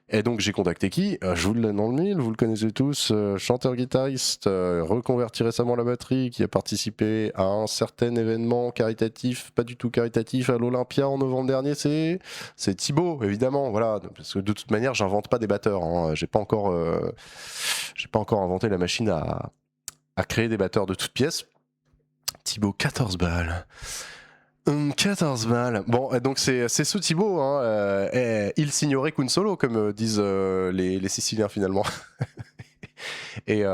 Et donc j'ai contacté qui ? Je vous le donne dans le mille, vous le connaissez tous, chanteur-guitariste, reconverti récemment la batterie, qui a participé à un certain événement caritatif, pas du tout caritatif, à l'Olympia en novembre dernier, c'est Thibaut, évidemment, voilà, parce que de toute manière j'invente pas des batteurs, hein. J'ai pas encore inventé la machine à créer des batteurs de toutes pièces. Thibaut, 14 balles. 14 balles. Bon, donc c'est ce Thibaut, hein, il signorait qu'un solo, comme disent les Siciliens finalement. Et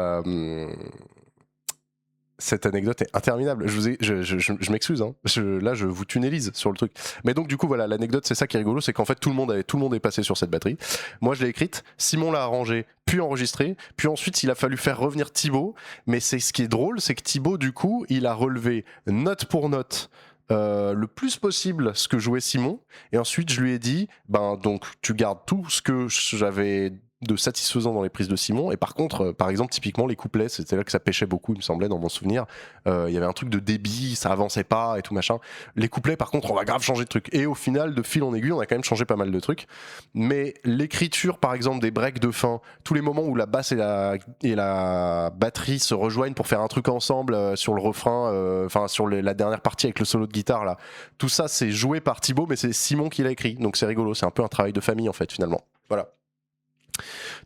Cette anecdote est interminable. Je m'excuse, hein. Là, je vous tunnelise sur le truc. Mais donc, du coup, voilà, l'anecdote, c'est ça qui est rigolo, c'est qu'en fait, tout le monde est passé sur cette batterie. Moi, je l'ai écrite, Simon l'a arrangée, puis enregistrée, puis ensuite, il a fallu faire revenir Thibaut. Mais c'est ce qui est drôle, c'est que Thibaut, du coup, il a relevé note pour note. Le plus possible ce que jouait Simon, et ensuite je lui ai dit donc tu gardes tout ce que j'avais de satisfaisant dans les prises de Simon, et par contre par exemple typiquement les couplets, c'était là que ça pêchait beaucoup, il me semblait, dans mon souvenir. Il y avait un truc de débit, ça avançait pas et tout machin. Les couplets par contre on va grave changer de truc, et au final de fil en aiguille on a quand même changé pas mal de trucs. Mais l'écriture par exemple des breaks de fin, tous les moments où la basse et la batterie se rejoignent pour faire un truc ensemble sur le refrain, enfin sur la dernière partie avec le solo de guitare là, tout ça c'est joué par Thibaut, mais c'est Simon qui l'a écrit, donc c'est rigolo, c'est un peu un travail de famille en fait finalement. Voilà.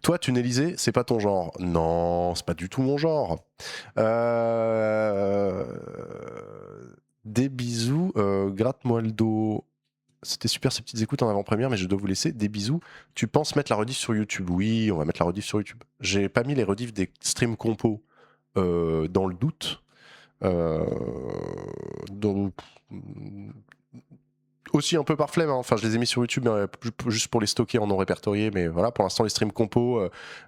Toi, tunnéliser, c'est pas ton genre. Non, c'est pas du tout mon genre. Des bisous, gratte-moi le dos. C'était super ces petites écoutes en avant-première, mais je dois vous laisser. Des bisous. Tu penses mettre la rediff sur YouTube? Oui, on va mettre la rediff sur YouTube. J'ai pas mis les rediffs des streams compos dans le doute. Donc, aussi un peu par flemme, hein. Enfin je les ai mis sur YouTube juste pour les stocker en non répertorié, mais voilà, pour l'instant les streams compos,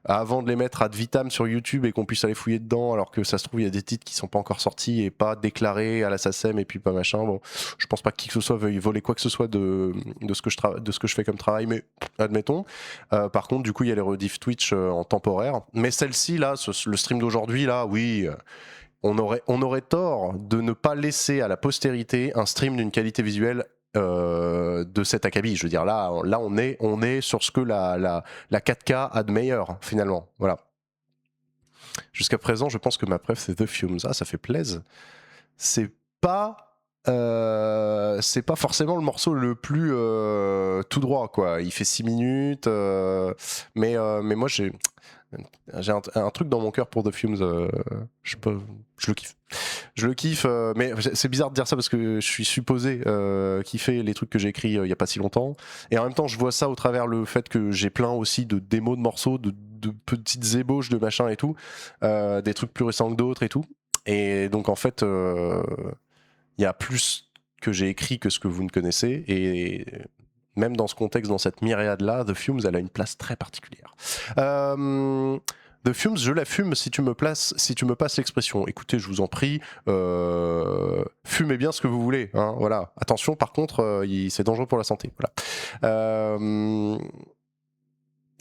avant de les mettre ad vitam sur YouTube et qu'on puisse aller fouiller dedans, alors que ça se trouve il y a des titres qui sont pas encore sortis et pas déclarés à la SACEM et puis pas machin, bon, je pense pas que qui que ce soit veuille voler quoi que ce soit de ce que je fais comme travail, mais admettons. Par contre du coup il y a les rediffs Twitch en temporaire, mais celle-ci là, le stream d'aujourd'hui là, oui, on aurait tort de ne pas laisser à la postérité un stream d'une qualité visuelle de cet acabit. Je veux dire, là on est sur ce que la 4K a de meilleur, finalement. Voilà. Jusqu'à présent, je pense que ma préf, c'est The Fumes. Ah, ça fait plaisir. C'est pas forcément le morceau le plus tout droit, quoi. Il fait 6 minutes, mais moi, j'ai un truc dans mon cœur pour The Fumes. Je le kiffe. Je le kiffe, mais c'est bizarre de dire ça parce que je suis supposé kiffer les trucs que j'ai écrits il y a pas si longtemps. Et en même temps, je vois ça au travers le fait que j'ai plein aussi de démos de morceaux, de petites ébauches de machin et tout, des trucs plus récents que d'autres et tout. Et donc en fait, il y a plus que j'ai écrit que ce que vous ne connaissez. Et même dans ce contexte, dans cette myriade-là, The Fumes, elle a une place très particulière. The Fumes, je la fume si tu me passes l'expression. Écoutez, je vous en prie, fumez bien ce que vous voulez. Hein, voilà. Attention, par contre, c'est dangereux pour la santé. Voilà.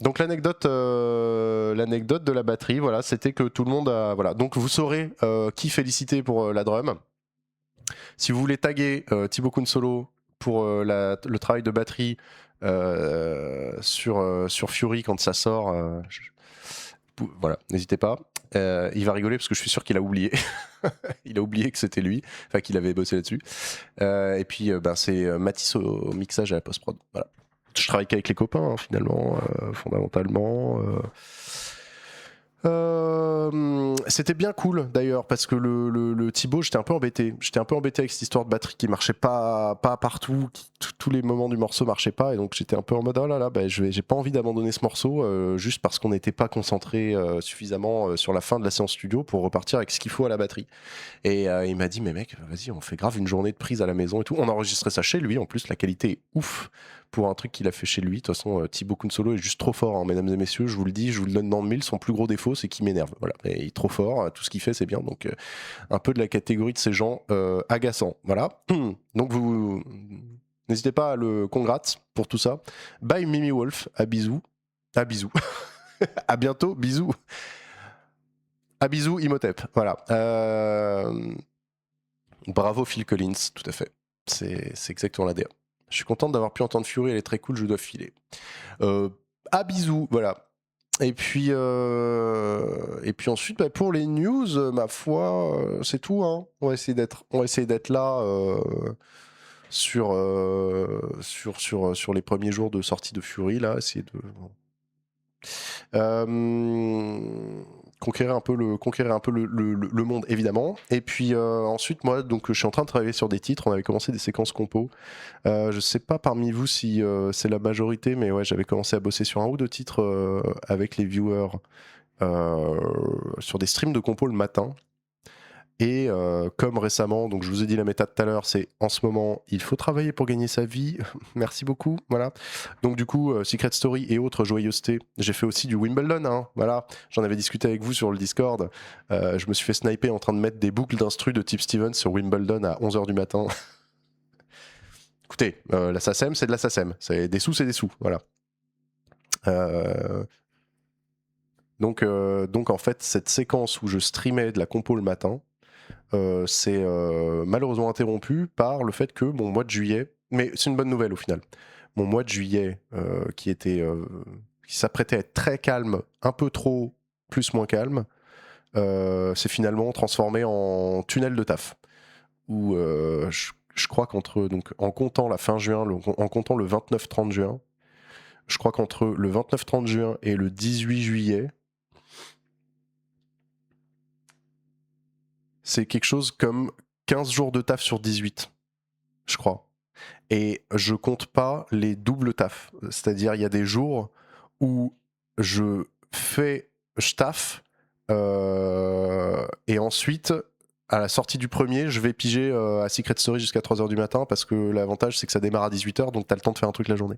Donc l'anecdote de la batterie, voilà, c'était que tout le monde a... Voilà. Donc vous saurez qui féliciter pour la drum. Si vous voulez taguer Thibaut Kunsolo pour le travail de batterie sur Fury quand ça sort, voilà, n'hésitez pas. Il va rigoler parce que je suis sûr qu'il a oublié. Il a oublié que c'était lui, enfin qu'il avait bossé là-dessus. Et puis c'est Mathis au mixage et à la post-prod. Voilà. Je travaille qu'avec les copains, hein, finalement, fondamentalement. C'était bien cool d'ailleurs parce que le Thibaut, j'étais un peu embêté avec cette histoire de batterie qui marchait pas partout, tous les moments du morceau marchaient pas, et donc j'étais un peu en mode oh là là, j'ai pas envie d'abandonner ce morceau juste parce qu'on n'était pas concentré suffisamment sur la fin de la séance studio pour repartir avec ce qu'il faut à la batterie. Et il m'a dit mais mec, vas-y, on fait grave une journée de prise à la maison et tout. On a enregistré ça chez lui, en plus la qualité est ouf pour un truc qu'il a fait chez lui. De toute façon, Thibaut Kunsolo est juste trop fort, hein, mesdames et messieurs, je vous le dis, je vous le donne dans le mille. Son plus gros défaut, c'est qu'il m'énerve. Voilà, et il est trop fort, tout ce qu'il fait, c'est bien. Donc, un peu de la catégorie de ces gens agaçants. Voilà. Donc, vous n'hésitez pas à le congrats pour tout ça. Bye Mimi Wolf, à bisous. À bisous. À bientôt, bisous. À bisous, Imhotep. Voilà. Bravo Phil Collins, tout à fait. C'est exactement la DA. Je suis contente d'avoir pu entendre Fury, elle est très cool, je dois filer. À bisous, voilà. Et puis ensuite, pour les news, ma foi, c'est tout. Hein. On va essayer d'être là sur les premiers jours de sortie de Fury, là, essayer de conquérir un peu le monde, évidemment. Et puis ensuite, moi, donc, je suis en train de travailler sur des titres. On avait commencé des séquences compos. Je sais pas parmi vous si c'est la majorité, mais ouais, j'avais commencé à bosser sur un ou deux titres avec les viewers sur des streams de compos le matin. Et comme récemment, donc je vous ai dit la méta tout à l'heure, c'est en ce moment, il faut travailler pour gagner sa vie. Merci beaucoup. Voilà. Donc du coup, Secret Story et autres joyeusetés. J'ai fait aussi du Wimbledon. Hein, voilà. J'en avais discuté avec vous sur le Discord. Je me suis fait sniper en train de mettre des boucles d'instru de type Stevens sur Wimbledon à 11h du matin. Écoutez, la SACEM, c'est de la SACEM. C'est des sous, c'est des sous. Voilà. Donc en fait, cette séquence où je streamais de la compo le matin, c'est malheureusement interrompu par le fait que mon mois de juillet, mais c'est une bonne nouvelle au final, mon mois de juillet qui s'apprêtait à être très calme, un peu trop, plus moins calme, s'est finalement transformé en tunnel de taf. Où je crois en comptant la fin juin, en comptant le 29-30 juin, je crois qu'entre le 29-30 juin et le 18 juillet, c'est quelque chose comme 15 jours de taf sur 18, je crois. Et je compte pas les doubles tafs. C'est-à-dire, il y a des jours où je taffe, et ensuite, à la sortie du premier, je vais piger à Secret Story jusqu'à 3h du matin, parce que l'avantage, c'est que ça démarre à 18h, donc t'as le temps de faire un truc la journée.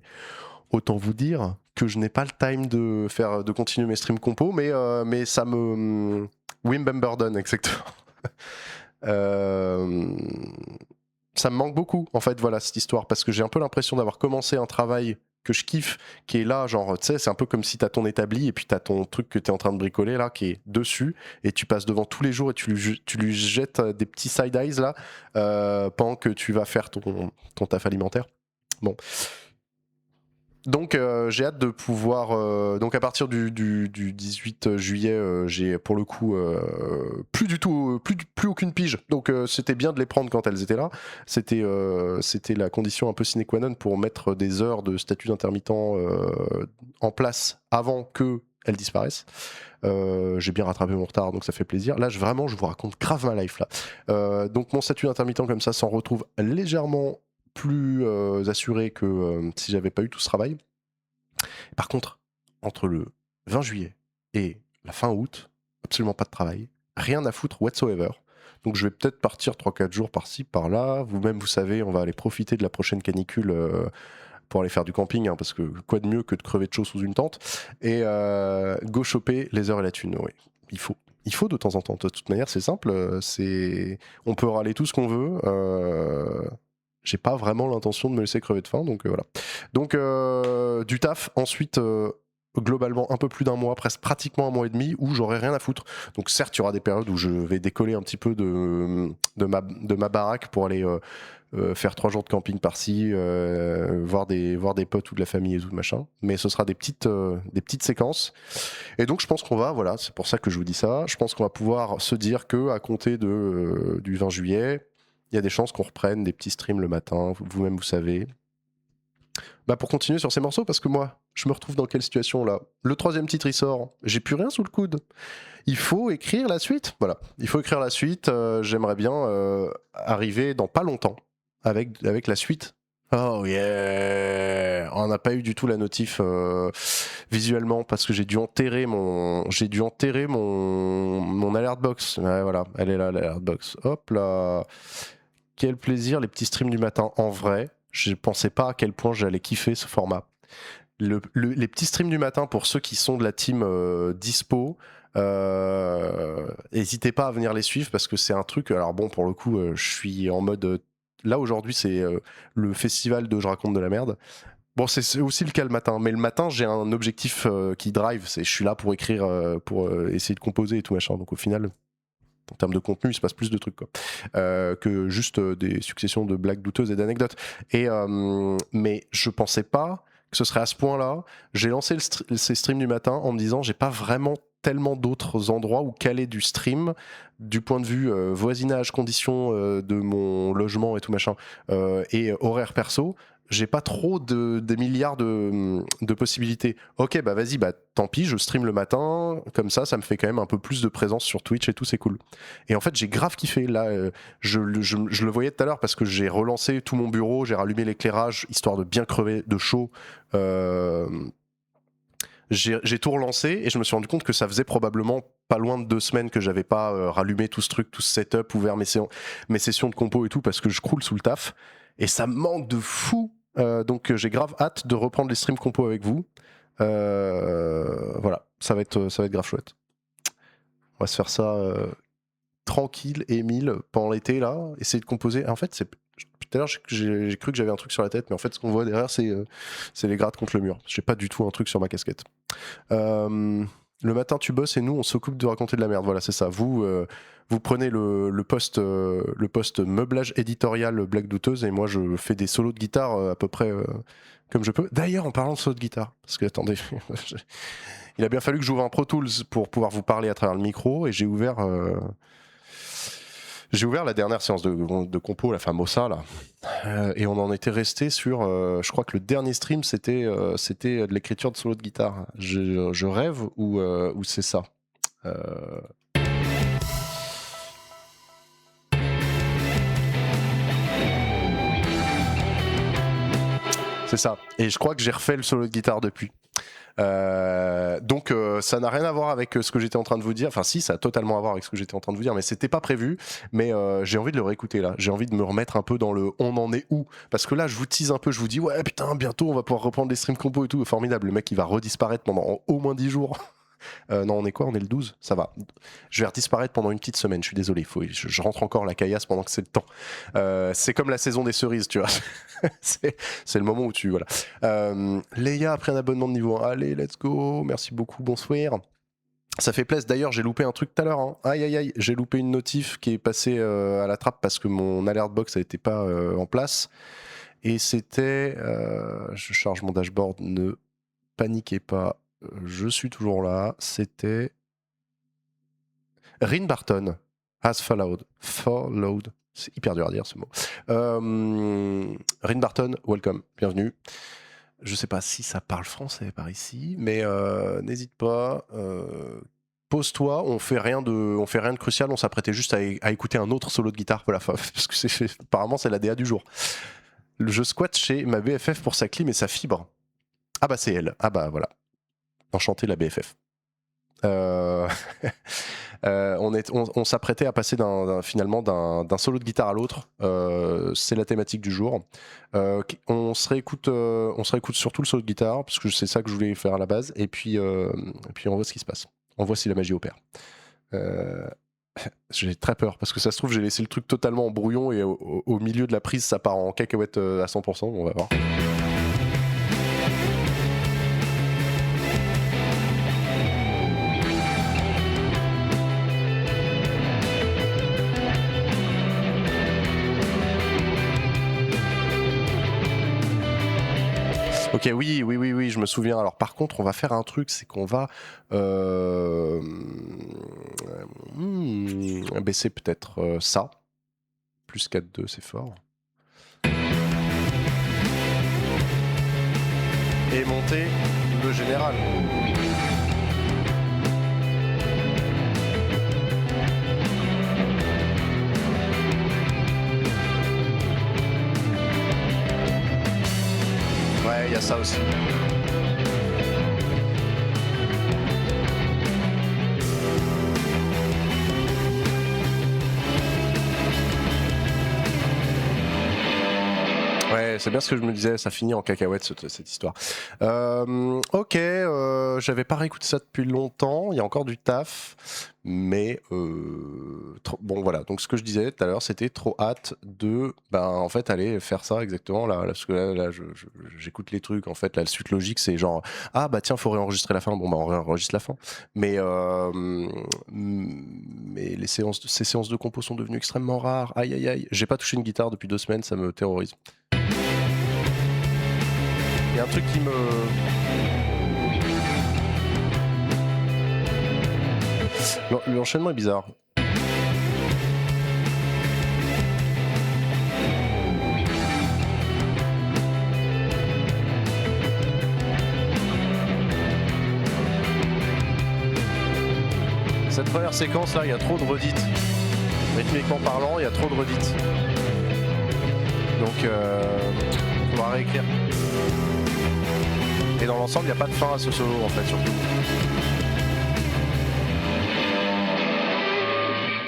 Autant vous dire que je n'ai pas le time de continuer mes streams compo, mais ça me... Wimbledon, exactement. Ça me manque beaucoup, en fait, voilà, cette histoire, parce que j'ai un peu l'impression d'avoir commencé un travail que je kiffe, qui est là, genre, tu sais, c'est un peu comme si t'as ton établi et puis t'as ton truc que t'es en train de bricoler, là, qui est dessus, et tu passes devant tous les jours et tu lui jettes des petits side-eyes, là, pendant que tu vas faire ton taf alimentaire. Bon. Donc j'ai hâte de pouvoir... donc à partir du 18 juillet, j'ai pour le coup plus aucune pige. Donc c'était bien de les prendre quand elles étaient là. C'était la condition un peu sine qua non pour mettre des heures de statut d'intermittent en place avant qu'elles disparaissent. J'ai bien rattrapé mon retard, donc ça fait plaisir. Là, je vous raconte grave ma life là. Donc mon statut d'intermittent comme ça s'en retrouve légèrement plus assuré que si j'avais pas eu tout ce travail. Par contre, entre le 20 juillet et la fin août, absolument pas de travail, rien à foutre whatsoever. Donc je vais peut-être partir 3-4 jours par-ci, par-là. Vous-même, vous savez, on va aller profiter de la prochaine canicule pour aller faire du camping, hein, parce que quoi de mieux que de crever de chaud sous une tente. Et go choper les heures et la thune, oui. Il faut de temps en temps. De toute manière, c'est simple. On peut râler tout ce qu'on veut. J'ai pas vraiment l'intention de me laisser crever de faim, donc voilà. Donc du taf, ensuite globalement un peu plus d'un mois, presque pratiquement un mois et demi, où j'aurai rien à foutre. Donc certes, il y aura des périodes où je vais décoller un petit peu de ma baraque pour aller faire 3 jours de camping par-ci, voir des potes ou de la famille et tout machin. Mais ce sera des petites séquences. Et donc je pense qu'on va, voilà, c'est pour ça que je vous dis ça, je pense qu'on va pouvoir se dire que à compter du 20 juillet, il y a des chances qu'on reprenne des petits streams le matin, vous-même vous savez. Bah pour continuer sur ces morceaux, parce que moi, je me retrouve dans quelle situation là? Le 3e titre il sort, j'ai plus rien sous le coude. Il faut écrire la suite, voilà. Il faut écrire la suite, j'aimerais bien arriver dans pas longtemps avec la suite. Oh yeah! On n'a pas eu du tout la notif visuellement parce que j'ai dû enterrer mon alert box. Ouais, voilà, elle est là l'alert box. Hop là. Quel plaisir les petits streams du matin. En vrai, je pensais pas à quel point j'allais kiffer ce format. Les petits streams du matin, pour ceux qui sont de la team dispo, n'hésitez pas à venir les suivre parce que c'est un truc. Alors bon, pour le coup, je suis en mode. Là aujourd'hui, c'est le festival de Je raconte de la merde. Bon, c'est aussi le cas le matin, mais le matin, j'ai un objectif qui drive. Je suis là pour écrire, pour essayer de composer et tout machin. Donc au final, en termes de contenu, il se passe plus de trucs quoi, que juste des successions de blagues douteuses et d'anecdotes. Mais je pensais pas que ce serait à ce point-là. J'ai lancé ces streams du matin en me disant j'ai pas vraiment tellement d'autres endroits où caler du stream du point de vue voisinage, conditions de mon logement et tout machin, et horaire perso. J'ai pas trop des milliards de possibilités. Ok, bah vas-y, bah tant pis, je stream le matin, comme ça me fait quand même un peu plus de présence sur Twitch et tout, c'est cool. Et en fait, j'ai grave kiffé. Là, je le voyais tout à l'heure parce que j'ai relancé tout mon bureau, j'ai rallumé l'éclairage, histoire de bien crever de chaud j'ai tout relancé et je me suis rendu compte que ça faisait probablement pas loin de 2 semaines que j'avais pas rallumé tout ce truc, tout ce setup, ouvert mes sessions de compo et tout parce que je croule sous le taf et ça me manque de fou. Donc j'ai grave hâte de reprendre les streams compo avec vous. Voilà, ça va être grave chouette. On va se faire ça tranquille, Émile, pendant l'été là, essayer de composer. En fait, tout à l'heure j'ai cru que j'avais un truc sur la tête, mais en fait ce qu'on voit derrière c'est les grattes contre le mur. J'ai pas du tout un truc sur ma casquette. Le matin tu bosses et nous on s'occupe de raconter de la merde. Voilà, c'est ça. Vous prenez le poste meublage éditorial blague douteuse et moi je fais des solos de guitare à peu près comme je peux. D'ailleurs en parlant de solos de guitare, parce que attendez, il a bien fallu que j'ouvre un Pro Tools pour pouvoir vous parler à travers le micro et j'ai ouvert la dernière séance de compo, la famosa là, et on en était resté sur, je crois que le dernier stream c'était de l'écriture de solo de guitare. Je rêve ou c'est ça. C'est ça. Et je crois que j'ai refait le solo de guitare depuis. Donc ça n'a rien à voir avec ce que j'étais en train de vous dire. Enfin si, ça a totalement à voir avec ce que j'étais en train de vous dire, mais c'était pas prévu. Mais j'ai envie de le réécouter là. J'ai envie de me remettre un peu dans le on en est où. Parce que là je vous tease un peu, je vous dis ouais putain bientôt on va pouvoir reprendre les streams compo et tout. Formidable, le mec il va redisparaître pendant au moins 10 jours. Non, on est quoi? On est le 12? Ça va. Je vais redisparaître pendant une petite semaine, je suis désolé. Je rentre encore la caillasse pendant que c'est le temps. C'est comme la saison des cerises, tu vois. c'est le moment où tu... Voilà. Léa a pris un abonnement de niveau 1. Allez, let's go. Merci beaucoup, bonsoir. Ça fait plaisir. D'ailleurs, j'ai loupé un truc tout à l'heure. Hein. Aïe, aïe, aïe. J'ai loupé une notif qui est passée à la trappe parce que mon alert box n'était pas en place. Et c'était... je charge mon dashboard. Ne paniquez pas. Je suis toujours là. C'était Rin Barton has followed. C'est hyper dur à dire ce mot. Rin Barton, welcome, bienvenue. Je sais pas si ça parle français par ici, mais n'hésite pas. Pose-toi. On fait rien de crucial. On s'apprêtait juste à écouter un autre solo de guitare. Voilà, parce que apparemment c'est la DA du jour. Je squatte chez ma BFF pour sa clim et sa fibre. Ah bah c'est elle. Ah bah voilà. Enchanté la BFF. On s'apprêtait à passer finalement d'un solo de guitare à l'autre. C'est la thématique du jour. On se réécoute surtout le solo de guitare parce que c'est ça que je voulais faire à la base. Et puis on voit ce qui se passe. On voit si la magie opère. J'ai très peur parce que ça se trouve j'ai laissé le truc totalement en brouillon et au milieu de la prise ça part en cacahuète à 100%. On va voir. Ok, oui, je me souviens. Alors par contre, on va faire un truc, c'est qu'on va baisser peut-être ça. Plus 4-2, c'est fort. Et monter le général. Ouais, il y a ça aussi. Ouais, c'est bien ce que je me disais, ça finit en cacahuète cette histoire. Ok, j'avais pas réécouté ça depuis longtemps, il y a encore du taf, mais bon voilà, donc ce que je disais tout à l'heure, c'était trop hâte de en fait aller faire ça exactement là parce que là j'écoute les trucs, en fait la suite logique c'est genre ah bah tiens faut réenregistrer la fin, bon bah on réenregistre la fin, mais ces séances de compo sont devenues extrêmement rares, aïe aïe aïe, j'ai pas touché une guitare depuis 2 semaines, ça me terrorise. Il y a un truc qui me... L'enchaînement est bizarre. Cette première séquence là, il y a trop de redites. Rythmiquement parlant, il y a trop de redites. Donc, on va réécrire. Et dans l'ensemble, il n'y a pas de fin à ce solo en fait, surtout.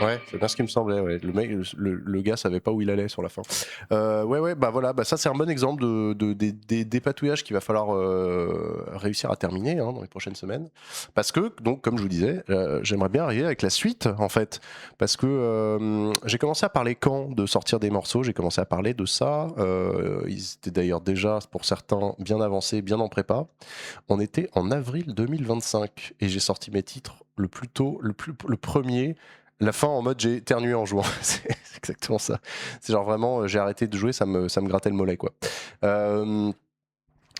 Ouais, c'est bien ce qui me semblait. Ouais. Le mec, le gars savait pas où il allait sur la fin. Ouais, bah voilà, bah ça c'est un bon exemple des patouillages qu'il va falloir réussir à terminer dans les prochaines semaines. Parce que, donc, comme je vous disais, j'aimerais bien arriver avec la suite en fait. Parce que j'ai commencé à parler quand de sortir des morceaux, j'ai commencé à parler de ça. Ils étaient d'ailleurs déjà, pour certains, bien avancés, bien en prépa. On était en avril 2025 et j'ai sorti mes titres le plus tôt, le premier. La fin en mode j'ai éternué en jouant, c'est exactement ça. C'est genre vraiment j'ai arrêté de jouer, ça me grattait le mollet quoi.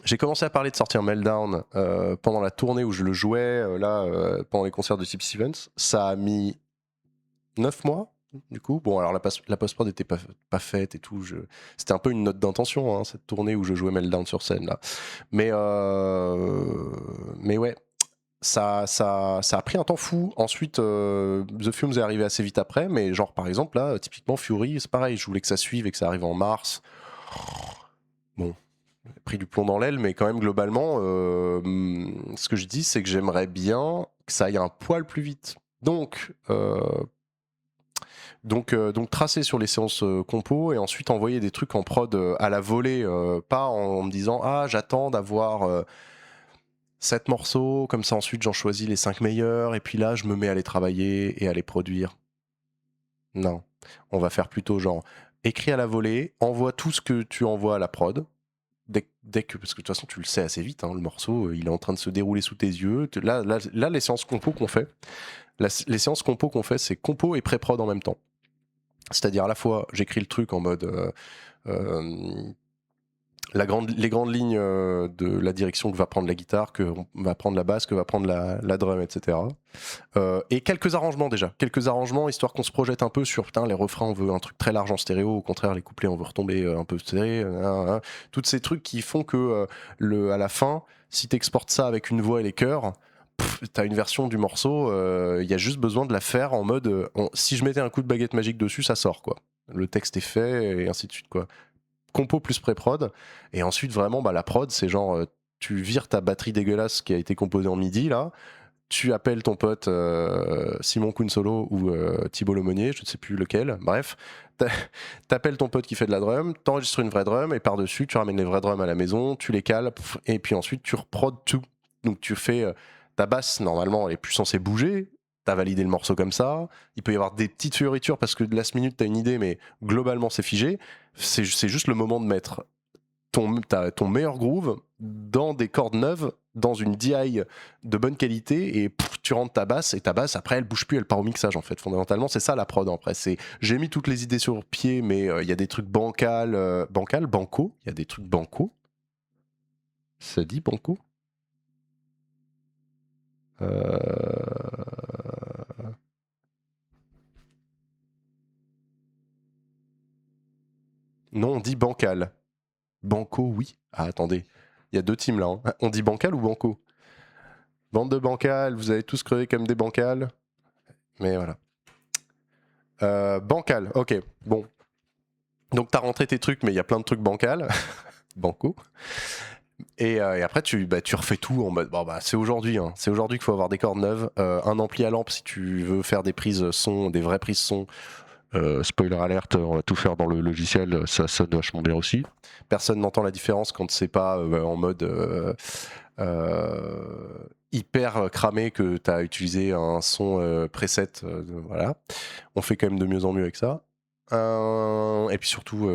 J'ai commencé à parler de sortir Meltdown pendant la tournée où je le jouais, pendant les concerts de Tip Stevens. Ça a mis 9 mois du coup. Bon alors la post-prod n'était pas faite et tout, c'était un peu une note d'intention cette tournée où je jouais Meltdown sur scène là. Mais ouais. Ça a pris un temps fou. Ensuite, The Fumes est arrivé assez vite après, mais genre par exemple là, typiquement Fury, c'est pareil, je voulais que ça suive et que ça arrive en mars. Bon, j'ai pris du plomb dans l'aile, mais quand même globalement, ce que je dis, c'est que j'aimerais bien que ça aille un poil plus vite. Donc tracer sur les séances compo et ensuite envoyer des trucs en prod à la volée, pas en me disant ah j'attends d'avoir 7 morceaux, comme ça ensuite j'en choisis les 5 meilleurs, et puis là je me mets à les travailler et à les produire. Non, on va faire plutôt genre, écris à la volée, envoie tout ce que tu envoies à la prod, dès que, parce que de toute façon tu le sais assez vite, le morceau il est en train de se dérouler sous tes yeux, là les séances compo qu'on fait, c'est compo et pré-prod en même temps. C'est-à-dire à la fois j'écris le truc en mode... les grandes lignes de la direction que va prendre la guitare, que va prendre la basse, que va prendre la drum, etc. Et quelques arrangements déjà, histoire qu'on se projette un peu sur putain les refrains on veut un truc très large en stéréo, au contraire les couplets on veut retomber un peu serré, toutes ces trucs qui font que à la fin, si t'exportes ça avec une voix et les chœurs, t'as une version du morceau, y a juste besoin de la faire en mode si je mettais un coup de baguette magique dessus ça sort quoi, le texte est fait et ainsi de suite quoi. Compo plus pré-prod, et ensuite vraiment la prod c'est genre tu vires ta batterie dégueulasse qui a été composée en MIDI là, tu appelles ton pote Simon Kunsolo ou Thibault Lemonnier, je ne sais plus lequel, bref, t'appelles ton pote qui fait de la drum, t'enregistres une vraie drum et par-dessus tu ramènes les vrais drums à la maison, tu les cales et puis ensuite tu reprod tout, donc tu fais ta basse normalement elle est plus censée bouger, t'as validé le morceau comme ça, il peut y avoir des petites fioritures parce que de last minute t'as une idée mais globalement c'est figé, c'est juste le moment de mettre ton meilleur groove dans des cordes neuves, dans une DI de bonne qualité et tu rentres ta basse et ta basse après elle bouge plus, elle part au mixage en fait. Fondamentalement c'est ça la prod après. J'ai mis toutes les idées sur pied mais il y a des trucs banco, il y a des trucs banco. Ça dit banco Non, on dit bancal. Banco, oui. Ah, attendez. Il y a deux teams là. On dit bancal ou banco? Bande de bancales, vous avez tous crevé comme des bancales. Mais voilà. Bancal, ok. Bon. Donc t'as rentré tes trucs, mais il y a plein de trucs bancals. Banco. Et après, tu refais tout en mode c'est aujourd'hui. C'est aujourd'hui qu'il faut avoir des cordes neuves. Un ampli à lampe si tu veux faire des prises son, des vraies prises son. Spoiler alert, on va tout faire dans le logiciel, ça sonne vachement bien aussi. Personne n'entend la différence quand c'est pas en mode hyper cramé que tu as utilisé un son preset. Voilà. On fait quand même de mieux en mieux avec ça. Et puis surtout,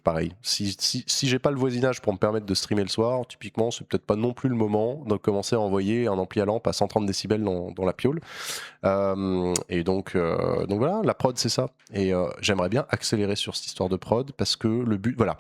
pareil, si j'ai pas le voisinage pour me permettre de streamer le soir, typiquement, c'est peut-être pas non plus le moment de commencer à envoyer un ampli à lampe à 130 décibels dans la piole. Et donc voilà, la prod c'est ça. Et j'aimerais bien accélérer sur cette histoire de prod parce que le but, voilà.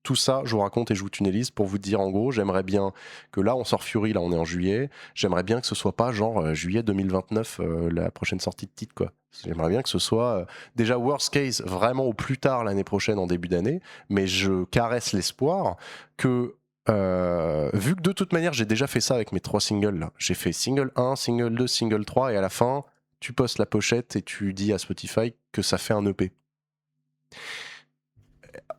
Tout ça, je vous raconte et je vous tunnelise pour vous dire en gros, j'aimerais bien que là, on sort Fury, là on est en juillet, j'aimerais bien que ce soit pas genre juillet 2029, la prochaine sortie de titre quoi. J'aimerais bien que ce soit déjà worst case vraiment au plus tard l'année prochaine en début d'année, mais je caresse l'espoir que vu que de toute manière j'ai déjà fait ça avec mes 3 singles là, j'ai fait single 1, single 2, single 3 et à la fin tu postes la pochette et tu dis à Spotify que ça fait un EP.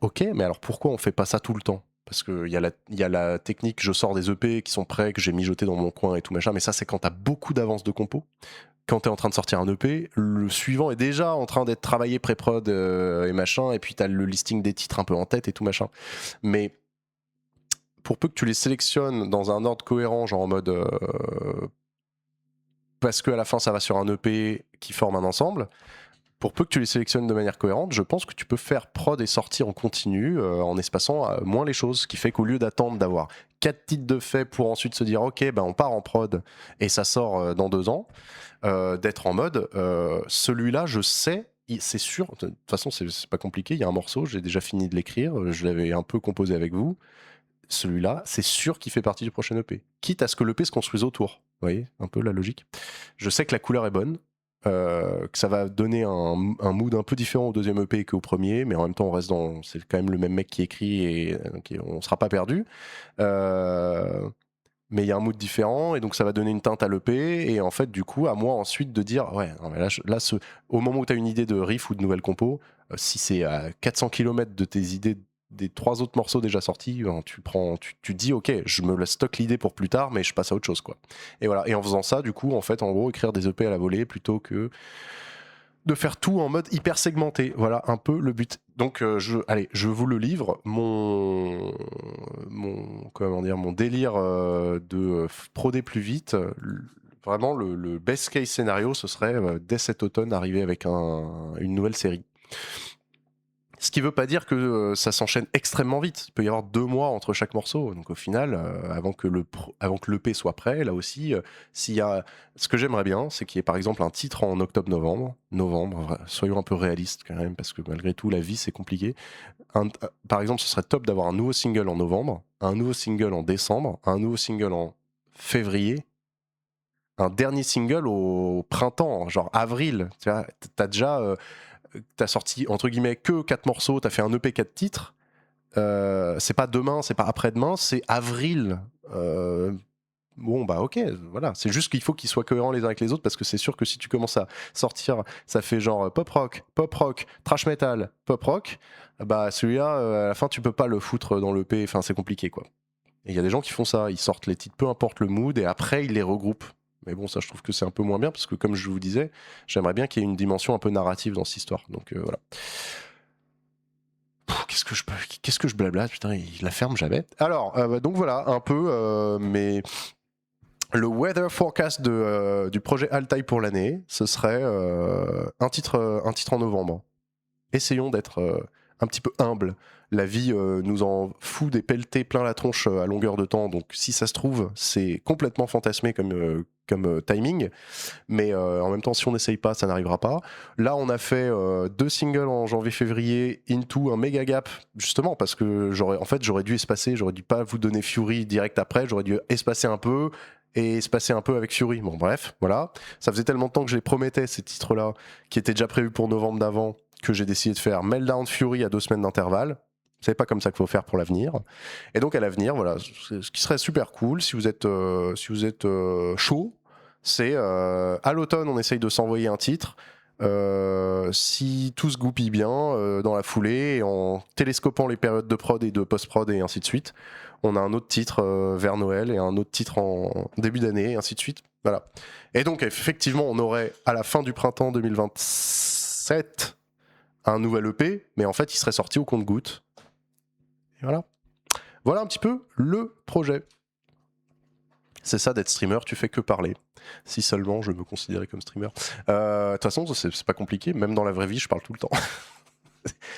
Ok, mais alors pourquoi on fait pas ça tout le temps? Parce qu'il y a la technique, je sors des EP qui sont prêts, que j'ai mijoté dans mon coin et tout machin, mais ça c'est quand t'as beaucoup d'avance de compo. Quand t'es en train de sortir un EP, le suivant est déjà en train d'être travaillé pré-prod et machin, et puis t'as le listing des titres un peu en tête et tout machin. Mais pour peu que tu les sélectionnes dans un ordre cohérent, genre en mode parce qu'à la fin ça va sur un EP qui forme un ensemble, pour peu que tu les sélectionnes de manière cohérente, je pense que tu peux faire prod et sortir en continu en espaçant moins les choses, ce qui fait qu'au lieu d'attendre d'avoir 4 titres de fait pour ensuite se dire ok ben on part en prod et ça sort dans 2 ans, d'être en mode celui-là je sais, c'est sûr, de toute façon c'est pas compliqué, il y a un morceau, j'ai déjà fini de l'écrire, je l'avais un peu composé avec vous, celui-là c'est sûr qu'il fait partie du prochain EP, quitte à ce que l'EP se construise autour, vous voyez un peu la logique. Je sais que la couleur est bonne, que ça va donner un mood un peu différent au deuxième EP qu'au premier, mais en même temps on reste dans, c'est quand même le même mec qui écrit et on sera pas perdu, mais il y a un mood différent et donc ça va donner une teinte à l'EP et en fait du coup à moi ensuite de dire ouais non, mais là au moment où tu as une idée de riff ou de nouvelle compo, si c'est à 400 km de tes idées des 3 autres morceaux déjà sortis, tu dis ok je me stocke l'idée pour plus tard mais je passe à autre chose quoi. Et voilà, et en faisant ça du coup en fait en gros écrire des EP à la volée plutôt que de faire tout en mode hyper segmenté, voilà un peu le but. Donc je vous le livre, mon délire de proder plus vite. Vraiment le best case scénario ce serait dès cet automne arriver avec une nouvelle série. Ce qui veut pas dire que ça s'enchaîne extrêmement vite. Il peut y avoir 2 mois entre chaque morceau. Donc au final, avant que l'EP soit prêt, là aussi, s'il y a... Ce que j'aimerais bien, c'est qu'il y ait par exemple un titre en octobre-novembre. Novembre, soyons un peu réalistes quand même, parce que malgré tout, la vie c'est compliqué. Par exemple, ce serait top d'avoir un nouveau single en novembre, un nouveau single en décembre, un nouveau single en février, un dernier single au printemps, genre avril. Tu vois, t'as déjà... t'as sorti entre guillemets que 4 morceaux, t'as fait un EP 4 titres, c'est pas demain, c'est pas après-demain, c'est avril. Bon bah ok, voilà, c'est juste qu'il faut qu'ils soient cohérents les uns avec les autres parce que c'est sûr que si tu commences à sortir, ça fait genre pop rock, trash metal, pop rock, bah celui-là à la fin tu peux pas le foutre dans l'EP, enfin c'est compliqué quoi. Et il y a des gens qui font ça, ils sortent les titres peu importe le mood et après ils les regroupent. Mais bon, ça, je trouve que c'est un peu moins bien parce que, comme je vous disais, j'aimerais bien qu'il y ait une dimension un peu narrative dans cette histoire. Donc voilà. Qu'est-ce que je blablate, putain, il la ferme jamais. Alors, donc voilà, un peu, mais le weather forecast du projet Altai pour l'année, ce serait un titre en novembre. Essayons d'être un petit peu humble. La vie nous en fout des pelletés plein la tronche à longueur de temps, donc si ça se trouve, c'est complètement fantasmé comme timing, mais en même temps, si on n'essaye pas, ça n'arrivera pas. Là, on a fait 2 singles en janvier-février, Into, un méga gap, justement, parce que j'aurais dû espacer, j'aurais dû pas vous donner Fury direct après, j'aurais dû espacer un peu, et espacer un peu avec Fury. Bon, bref, voilà. Ça faisait tellement de temps que je les promettais, ces titres-là, qui étaient déjà prévus pour novembre d'avant, que j'ai décidé de faire Meltdown Fury à 2 semaines d'intervalle. C'est pas comme ça qu'il faut faire pour l'avenir. Et donc à l'avenir, voilà, ce qui serait super cool, si vous êtes chaud, c'est à l'automne, on essaye de s'envoyer un titre. Si tout se goupille bien dans la foulée, et en télescopant les périodes de prod et de post-prod et ainsi de suite, on a un autre titre vers Noël et un autre titre en début d'année et ainsi de suite. Voilà. Et donc effectivement, on aurait à la fin du printemps 2027 un nouvel EP, mais en fait, il serait sorti au compte-gouttes. Et voilà. Voilà un petit peu le projet. C'est ça d'être streamer, tu fais que parler. Si seulement je me considérais comme streamer. De toute façon, c'est pas compliqué, même dans la vraie vie, je parle tout le temps.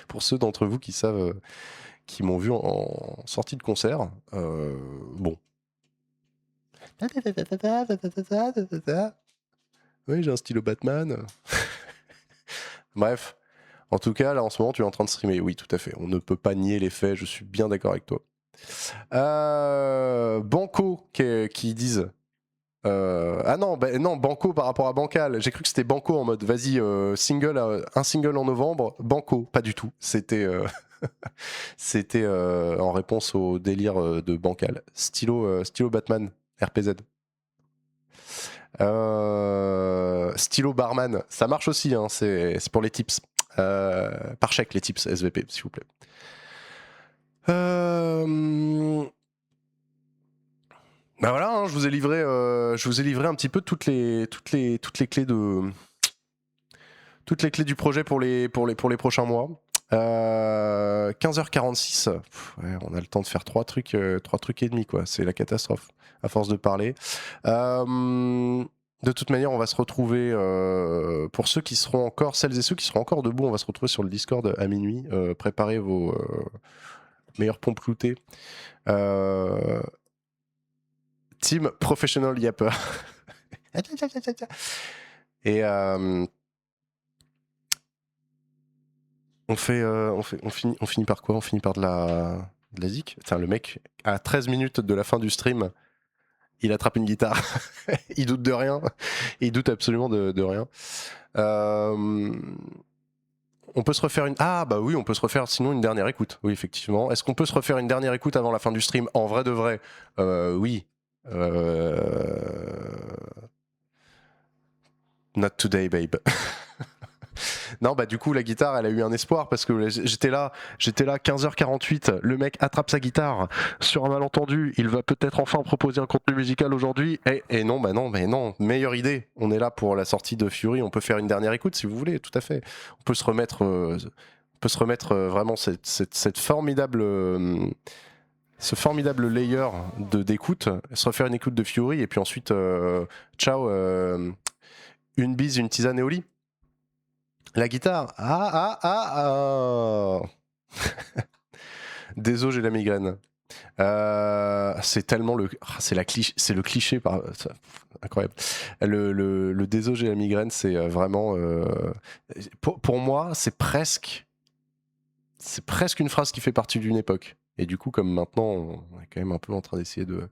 Pour ceux d'entre vous qui savent, qui m'ont vu en sortie de concert, bon. Oui, j'ai un stylo Batman. Bref, en tout cas, là en ce moment, tu es en train de streamer. Oui, tout à fait. On ne peut pas nier les faits, je suis bien d'accord avec toi. Banco qui disent ah non, non, Banco par rapport à Bancal. J'ai cru que c'était Banco en mode vas-y, un single en novembre. Banco, pas du tout. C'était c'était en réponse au délire de Bancal. Stylo Batman, RPZ. Stylo Barman, ça marche aussi, hein, c'est pour les tips. Par chèque, les tips SVP, s'il vous plaît. Bah voilà, hein, je vous ai livré un petit peu toutes les clés du projet pour les prochains mois. 15h46, ouais, on a le temps de faire 3 trucs et demi, quoi. C'est la catastrophe à force de parler. De toute manière, on va se retrouver, pour celles et ceux qui seront encore debout, on va se retrouver sur le Discord à minuit. Préparez vos meilleurs pompes cloutées. Team Professional Yapper. Et on finit par quoi ? On finit par de la zik. Enfin, le mec, à 13 minutes de la fin du stream, il attrape une guitare. Il doute de rien. Il doute absolument de rien. On peut se refaire on peut se refaire sinon une dernière écoute. Oui, effectivement. Est-ce qu'on peut se refaire une dernière écoute avant la fin du stream ? En vrai de vrai, oui. Not today, babe. Non, bah du coup la guitare elle a eu un espoir parce que j'étais là 15h48, le mec attrape sa guitare sur un malentendu, il va peut-être enfin proposer un contenu musical aujourd'hui et non, meilleure idée, on est là pour la sortie de Fury, on peut faire une dernière écoute si vous voulez, tout à fait, on peut se remettre vraiment cette formidable ce formidable layer d'écoute, se refaire une écoute de Fury et puis ensuite ciao, une bise, une tisane et au lit. La guitare. Désolé, j'ai la migraine. C'est tellement c'est le cliché incroyable. Le désolé, j'ai la migraine, c'est vraiment pour moi, c'est presque une phrase qui fait partie d'une époque. Et du coup, comme maintenant, on est quand même un peu en train d'essayer de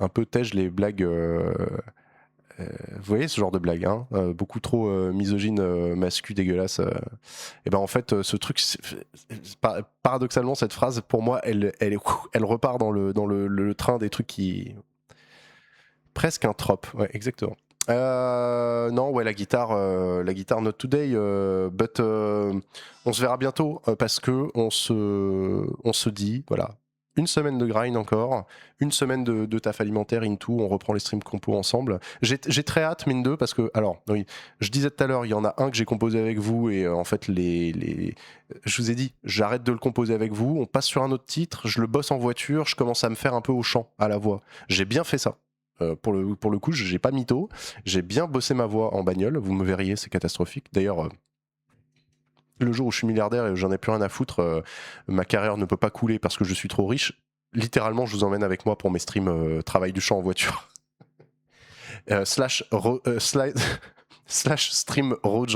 un peu tège les blagues. Vous voyez ce genre de blague, hein, beaucoup trop misogyne, mascu, dégueulasse. Et ben en fait, ce truc, paradoxalement, cette phrase, pour moi, elle repart dans le train des trucs qui presque un trope. Ouais, exactement. Non, ouais, la guitare not today, but on se verra bientôt parce que on se dit, voilà. Une semaine de grind encore, une semaine de taf alimentaire into, on reprend les streams compo ensemble. J'ai très hâte, mine de, parce que, alors, oui, je disais tout à l'heure, il y en a un que j'ai composé avec vous et en fait, je vous ai dit, j'arrête de le composer avec vous, on passe sur un autre titre, je le bosse en voiture, je commence à me faire un peu au chant, à la voix. J'ai bien fait ça. Pour le coup, j'ai pas mytho, j'ai bien bossé ma voix en bagnole, vous me verriez, c'est catastrophique. D'ailleurs, le jour où je suis milliardaire et j'en ai plus rien à foutre, ma carrière ne peut pas couler parce que je suis trop riche. Littéralement, je vous emmène avec moi pour mes streams travail du chant en voiture. Slash stream road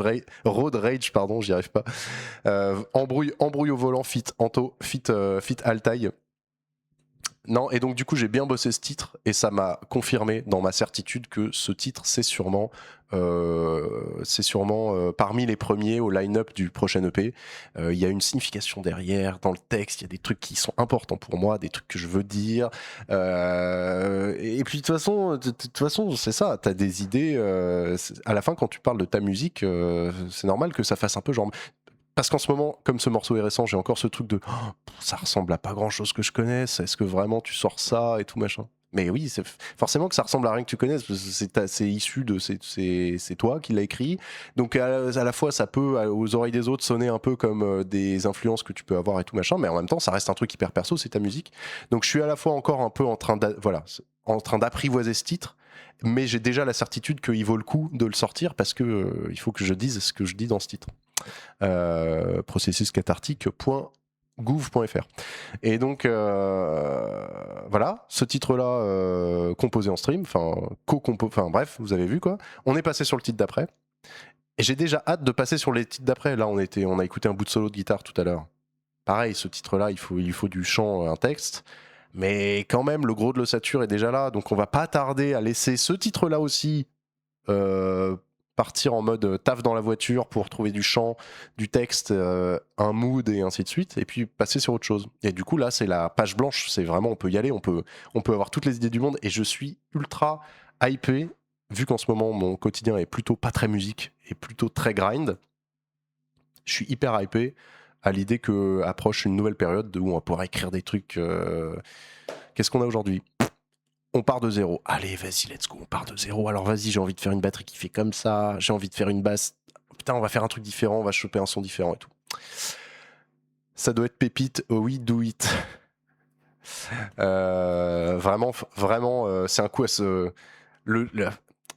rage, pardon, j'y arrive pas. Embrouille au volant, fit Anto, fit Altaï. Non, et donc du coup j'ai bien bossé ce titre et ça m'a confirmé dans ma certitude que ce titre c'est sûrement parmi les premiers au line-up du prochain EP. Il y a une signification derrière, dans le texte, il y a des trucs qui sont importants pour moi, des trucs que je veux dire. Et puis de toute façon c'est ça, t'as des idées. À la fin quand tu parles de ta musique, c'est normal que ça fasse un peu genre... Parce qu'en ce moment, comme ce morceau est récent, j'ai encore ce truc de ça ressemble à pas grand chose que je connaisse, est-ce que vraiment tu sors ça et tout machin. Mais oui, c'est forcément que ça ressemble à rien que tu connaisses, c'est issu de. C'est toi qui l'as écrit. Donc à la fois, ça peut, aux oreilles des autres, sonner un peu comme des influences que tu peux avoir et tout machin, mais en même temps, ça reste un truc hyper perso, c'est ta musique. Donc je suis à la fois encore un peu en train d'apprivoiser ce titre, mais j'ai déjà la certitude qu'il vaut le coup de le sortir parce que il faut que je dise ce que je dis dans ce titre. processuscathartique.gouv.fr. Et donc voilà, ce titre-là composé en stream, enfin bref, vous avez vu quoi. On est passé sur le titre d'après. Et j'ai déjà hâte de passer sur les titres d'après. Là, on a écouté un bout de solo de guitare tout à l'heure. Pareil, ce titre-là, il faut du chant, un texte. Mais quand même, le gros de l'ossature est déjà là. Donc on va pas tarder à laisser ce titre-là aussi partir en mode taf dans la voiture pour trouver du chant, du texte, un mood et ainsi de suite, et puis passer sur autre chose. Et du coup là c'est la page blanche, c'est vraiment on peut y aller, on peut avoir toutes les idées du monde, et je suis ultra hypé, vu qu'en ce moment mon quotidien est plutôt pas très musique, et plutôt très grind, je suis hyper hypé à l'idée que approche une nouvelle période où on va pouvoir écrire des trucs. Qu'est-ce qu'on a aujourd'hui ? On part de zéro. Allez, vas-y, let's go, on part de zéro. Alors vas-y, j'ai envie de faire une batterie qui fait comme ça, j'ai envie de faire une basse. Putain, on va faire un truc différent, on va choper un son différent et tout. Ça doit être pépite, oh oui, do it. Vraiment, c'est un coup à se...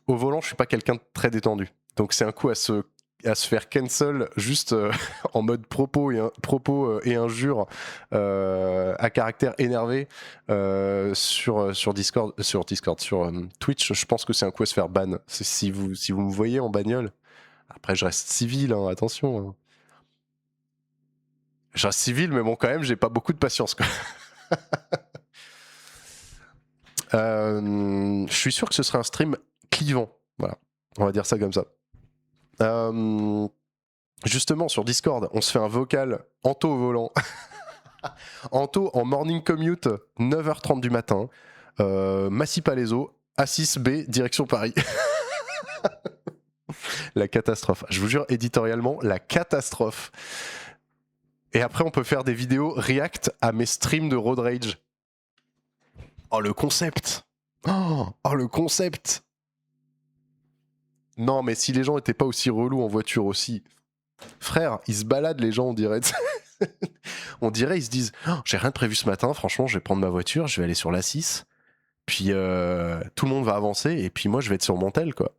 Au volant, je suis pas quelqu'un de très détendu. Donc c'est un coup à se faire cancel juste en mode propos et injure à caractère énervé sur Discord, sur Twitch. Je pense que c'est un coup à se faire ban. Si vous me voyez en bagnole, après je reste civil, hein, attention. Hein. Je reste civil, mais bon, quand même, j'ai pas beaucoup de patience, quoi. Je suis sûr que ce serait un stream clivant. Voilà, on va dire ça comme ça. Justement, sur Discord, on se fait un vocal Anto au volant. Anto en morning commute, 9h30 du matin. Massy Palaiso, A6B, direction Paris. La catastrophe. Je vous jure, éditorialement, la catastrophe. Et après, on peut faire des vidéos react à mes streams de Road Rage. Oh, le concept! Oh, le concept! Non, mais si les gens étaient pas aussi relous en voiture aussi. Frère, ils se baladent, les gens, on dirait. On dirait, ils se disent oh, j'ai rien de prévu ce matin, franchement, je vais prendre ma voiture, je vais aller sur l'A6. Puis tout le monde va avancer, et puis moi, je vais être sur mon tel, quoi.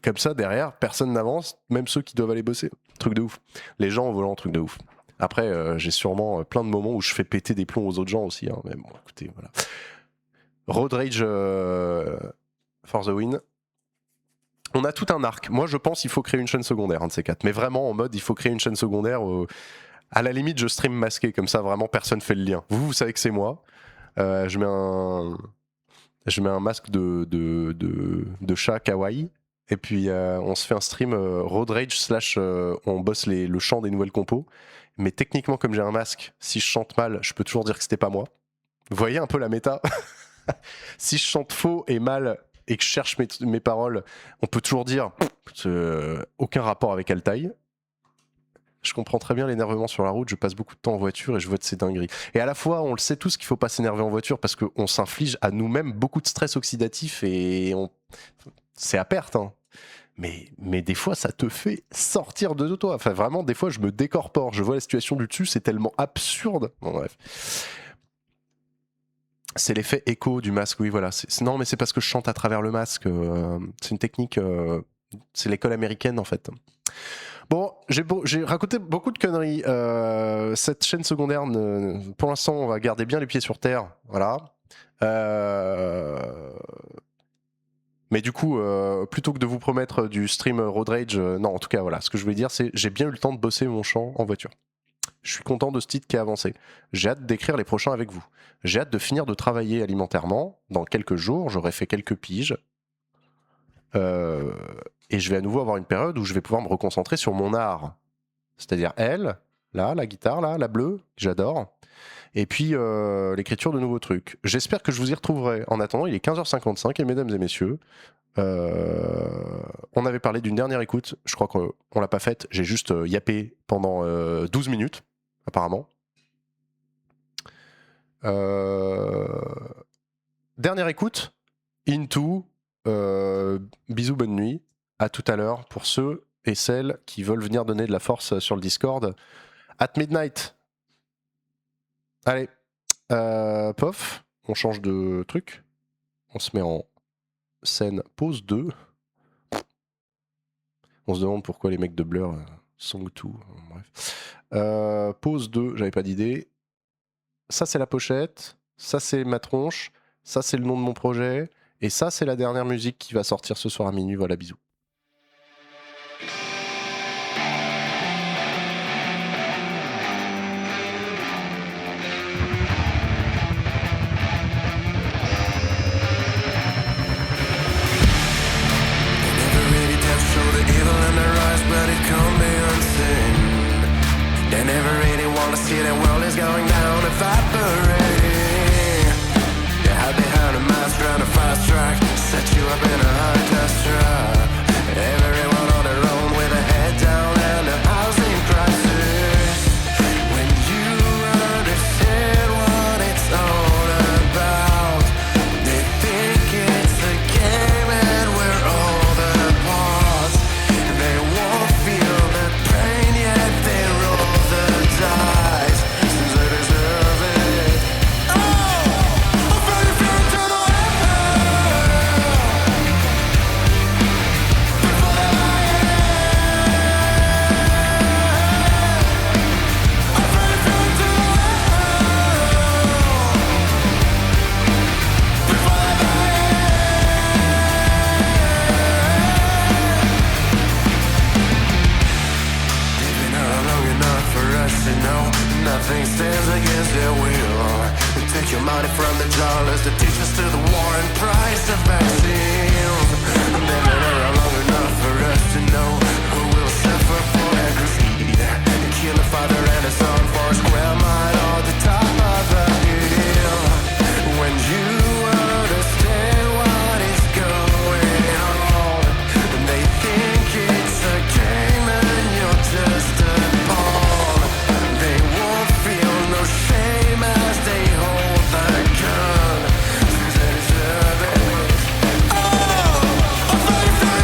Comme ça, derrière, personne n'avance, même ceux qui doivent aller bosser. Truc de ouf. Les gens au volant, truc de ouf. Après, j'ai sûrement plein de moments où je fais péter des plombs aux autres gens aussi. Hein. Mais bon, écoutez, voilà. Road Rage for the win. On a tout un arc. Moi, je pense qu'il faut créer une chaîne secondaire, un de ces quatre. Mais vraiment, en mode, il faut créer une chaîne secondaire. À la limite, je stream masqué. Comme ça, vraiment, personne fait le lien. Vous savez que c'est moi. Je mets un masque de chat kawaii. Et puis, on se fait un stream Road Rage / on bosse le chant des nouvelles compos. Mais techniquement, comme j'ai un masque, si je chante mal, je peux toujours dire que c'était pas moi. Vous voyez un peu la méta. Si je chante faux et mal et que je cherche mes paroles, on peut toujours dire aucun rapport avec Altaï. Je comprends très bien l'énervement sur la route, je passe beaucoup de temps en voiture et je vois de ces dingueries. Et à la fois, on le sait tous qu'il faut pas s'énerver en voiture parce qu'on s'inflige à nous-mêmes beaucoup de stress oxydatif et c'est à perte. Hein. Mais des fois, ça te fait sortir de toi. Enfin, vraiment, des fois, je me décorpore. Je vois la situation du dessus, c'est tellement absurde. Bon, bref. C'est l'effet écho du masque, oui, voilà. Non, mais c'est parce que je chante à travers le masque. C'est une technique... c'est l'école américaine, en fait. Bon, j'ai raconté beaucoup de conneries. Cette chaîne secondaire, pour l'instant, on va garder bien les pieds sur terre. Voilà. Mais du coup, plutôt que de vous promettre du stream Road Rage, non, en tout cas, voilà, ce que je voulais dire, c'est j'ai bien eu le temps de bosser mon chant en voiture. Je suis content de ce titre qui a avancé. J'ai hâte d'écrire les prochains avec vous. J'ai hâte de finir de travailler alimentairement. Dans quelques jours, j'aurai fait quelques piges. Et je vais à nouveau avoir une période où je vais pouvoir me reconcentrer sur mon art. C'est-à-dire elle, là, la guitare, là, la bleue, que j'adore. Et puis l'écriture de nouveaux trucs. J'espère que je vous y retrouverai. En attendant, il est 15h55 et mesdames et messieurs, on avait parlé d'une dernière écoute. Je crois qu'on l'a pas faite. J'ai juste yappé pendant 12 minutes, apparemment. Dernière écoute, Into. Bisous, bonne nuit. À tout à l'heure pour ceux et celles qui veulent venir donner de la force sur le Discord. At midnight. Allez, pof, on change de truc. On se met en scène pause 2. On se demande pourquoi les mecs de Blur sont tout. Bref. Pause 2, j'avais pas d'idée. Ça, c'est la pochette. Ça, c'est ma tronche. Ça, c'est le nom de mon projet. Et ça, c'est la dernière musique qui va sortir ce soir à minuit. Voilà, bisous. They never really wanna see the world is going down, evaporating. They hide behind a mask, run a fast track, set you up in a high test trap. the jaws to teach us to the war and price of vaccines. They've been around long enough for us to know who will suffer for their greed. Kill a father and a son for a square mile or the top of the hill. When you understand what is going on, they think it's a game and you're just a pawn. They won't feel no shame as they hold the gun. They deserve it. Oh, I'm fighting to the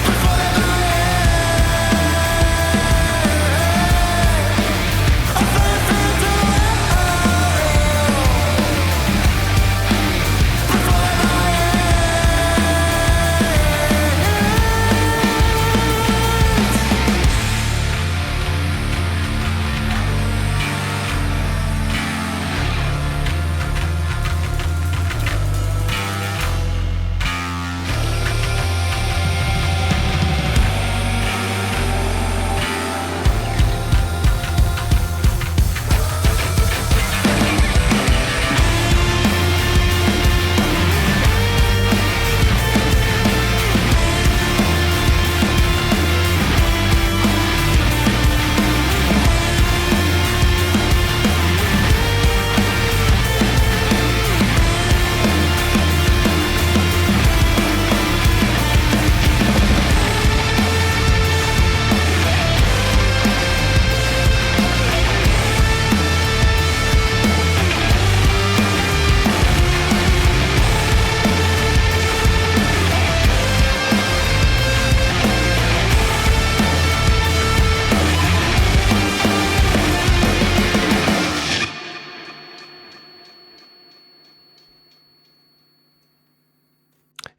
before they do it. I'm fighting to the before they do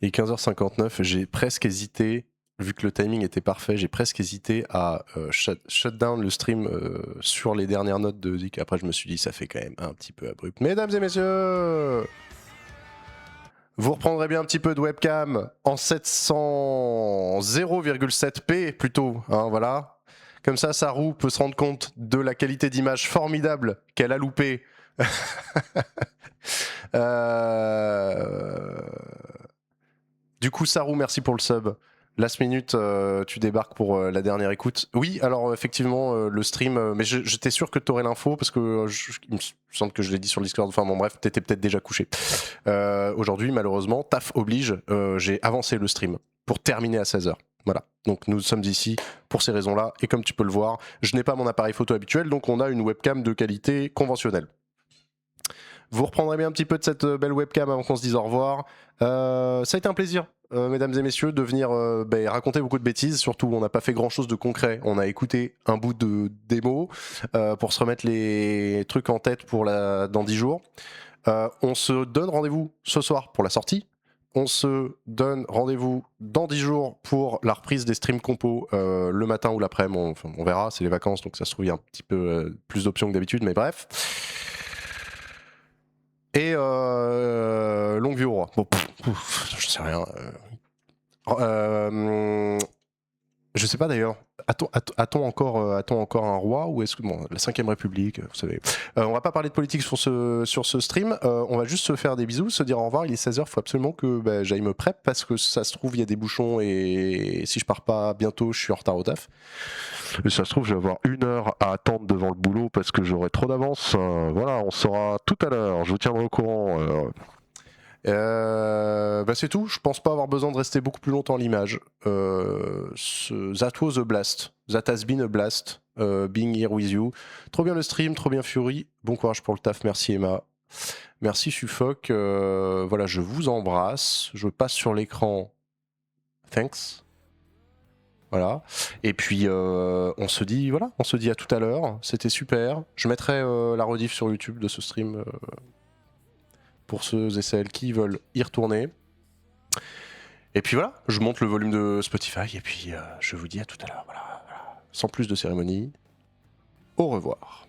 Et 15h59, j'ai presque hésité, vu que le timing était parfait, j'ai presque hésité à shut down le stream sur les dernières notes de Dick. Après, je me suis dit, ça fait quand même un petit peu abrupt. Mesdames et messieurs, vous reprendrez bien un petit peu de webcam en 0,7p plutôt, hein, voilà. Comme ça, Saru peut se rendre compte de la qualité d'image formidable qu'elle a loupée. Du coup, Saru, merci pour le sub. Last minute, tu débarques pour la dernière écoute. Oui, alors effectivement, le stream, mais j'étais sûr que tu aurais l'info parce que il me semble que je l'ai dit sur le Discord. Enfin bon, bref, t'étais peut-être déjà couché. Aujourd'hui, malheureusement, taf oblige, j'ai avancé le stream pour terminer à 16h. Voilà, donc nous sommes ici pour ces raisons-là. Et comme tu peux le voir, je n'ai pas mon appareil photo habituel, donc on a une webcam de qualité conventionnelle. Vous reprendrez bien un petit peu de cette belle webcam avant qu'on se dise au revoir. Ça a été un plaisir, mesdames et messieurs, de venir raconter beaucoup de bêtises. Surtout, on n'a pas fait grand-chose de concret. On a écouté un bout de démo pour se remettre les trucs en tête pour dans 10 jours. On se donne rendez-vous ce soir pour la sortie. On se donne rendez-vous dans 10 jours pour la reprise des streams compos le matin ou l'après-midi. On verra, c'est les vacances, donc ça se trouve, il y a un petit peu plus d'options que d'habitude, mais bref. Et longue vie au roi. Bon, je sais rien. Je sais pas d'ailleurs. A-t-on encore un roi ou est-ce que bon, la 5ème République, vous savez. On va pas parler de politique sur ce stream. On va juste se faire des bisous, se dire au revoir. Il est 16h, il faut absolument que j'aille me prep parce que ça se trouve il y a des bouchons et si je pars pas bientôt, je suis en retard au taf. Et ça se trouve, je vais avoir 1 heure à attendre devant le boulot parce que j'aurai trop d'avance. Voilà, on saura tout à l'heure. Je vous tiendrai au courant. C'est tout, je pense pas avoir besoin de rester beaucoup plus longtemps à l'image. That was a blast, that has been a blast, being here with you. Trop bien le stream, trop bien Fury, bon courage pour le taf, merci Emma, merci Suffolk, voilà, je vous embrasse, je passe sur l'écran, thanks, voilà, et puis on se dit à tout à l'heure, c'était super, je mettrai la rediff sur YouTube de ce stream pour ceux et celles qui veulent y retourner. Et puis voilà, je monte le volume de Spotify et puis je vous dis à tout à l'heure. Voilà. Sans plus de cérémonie, au revoir.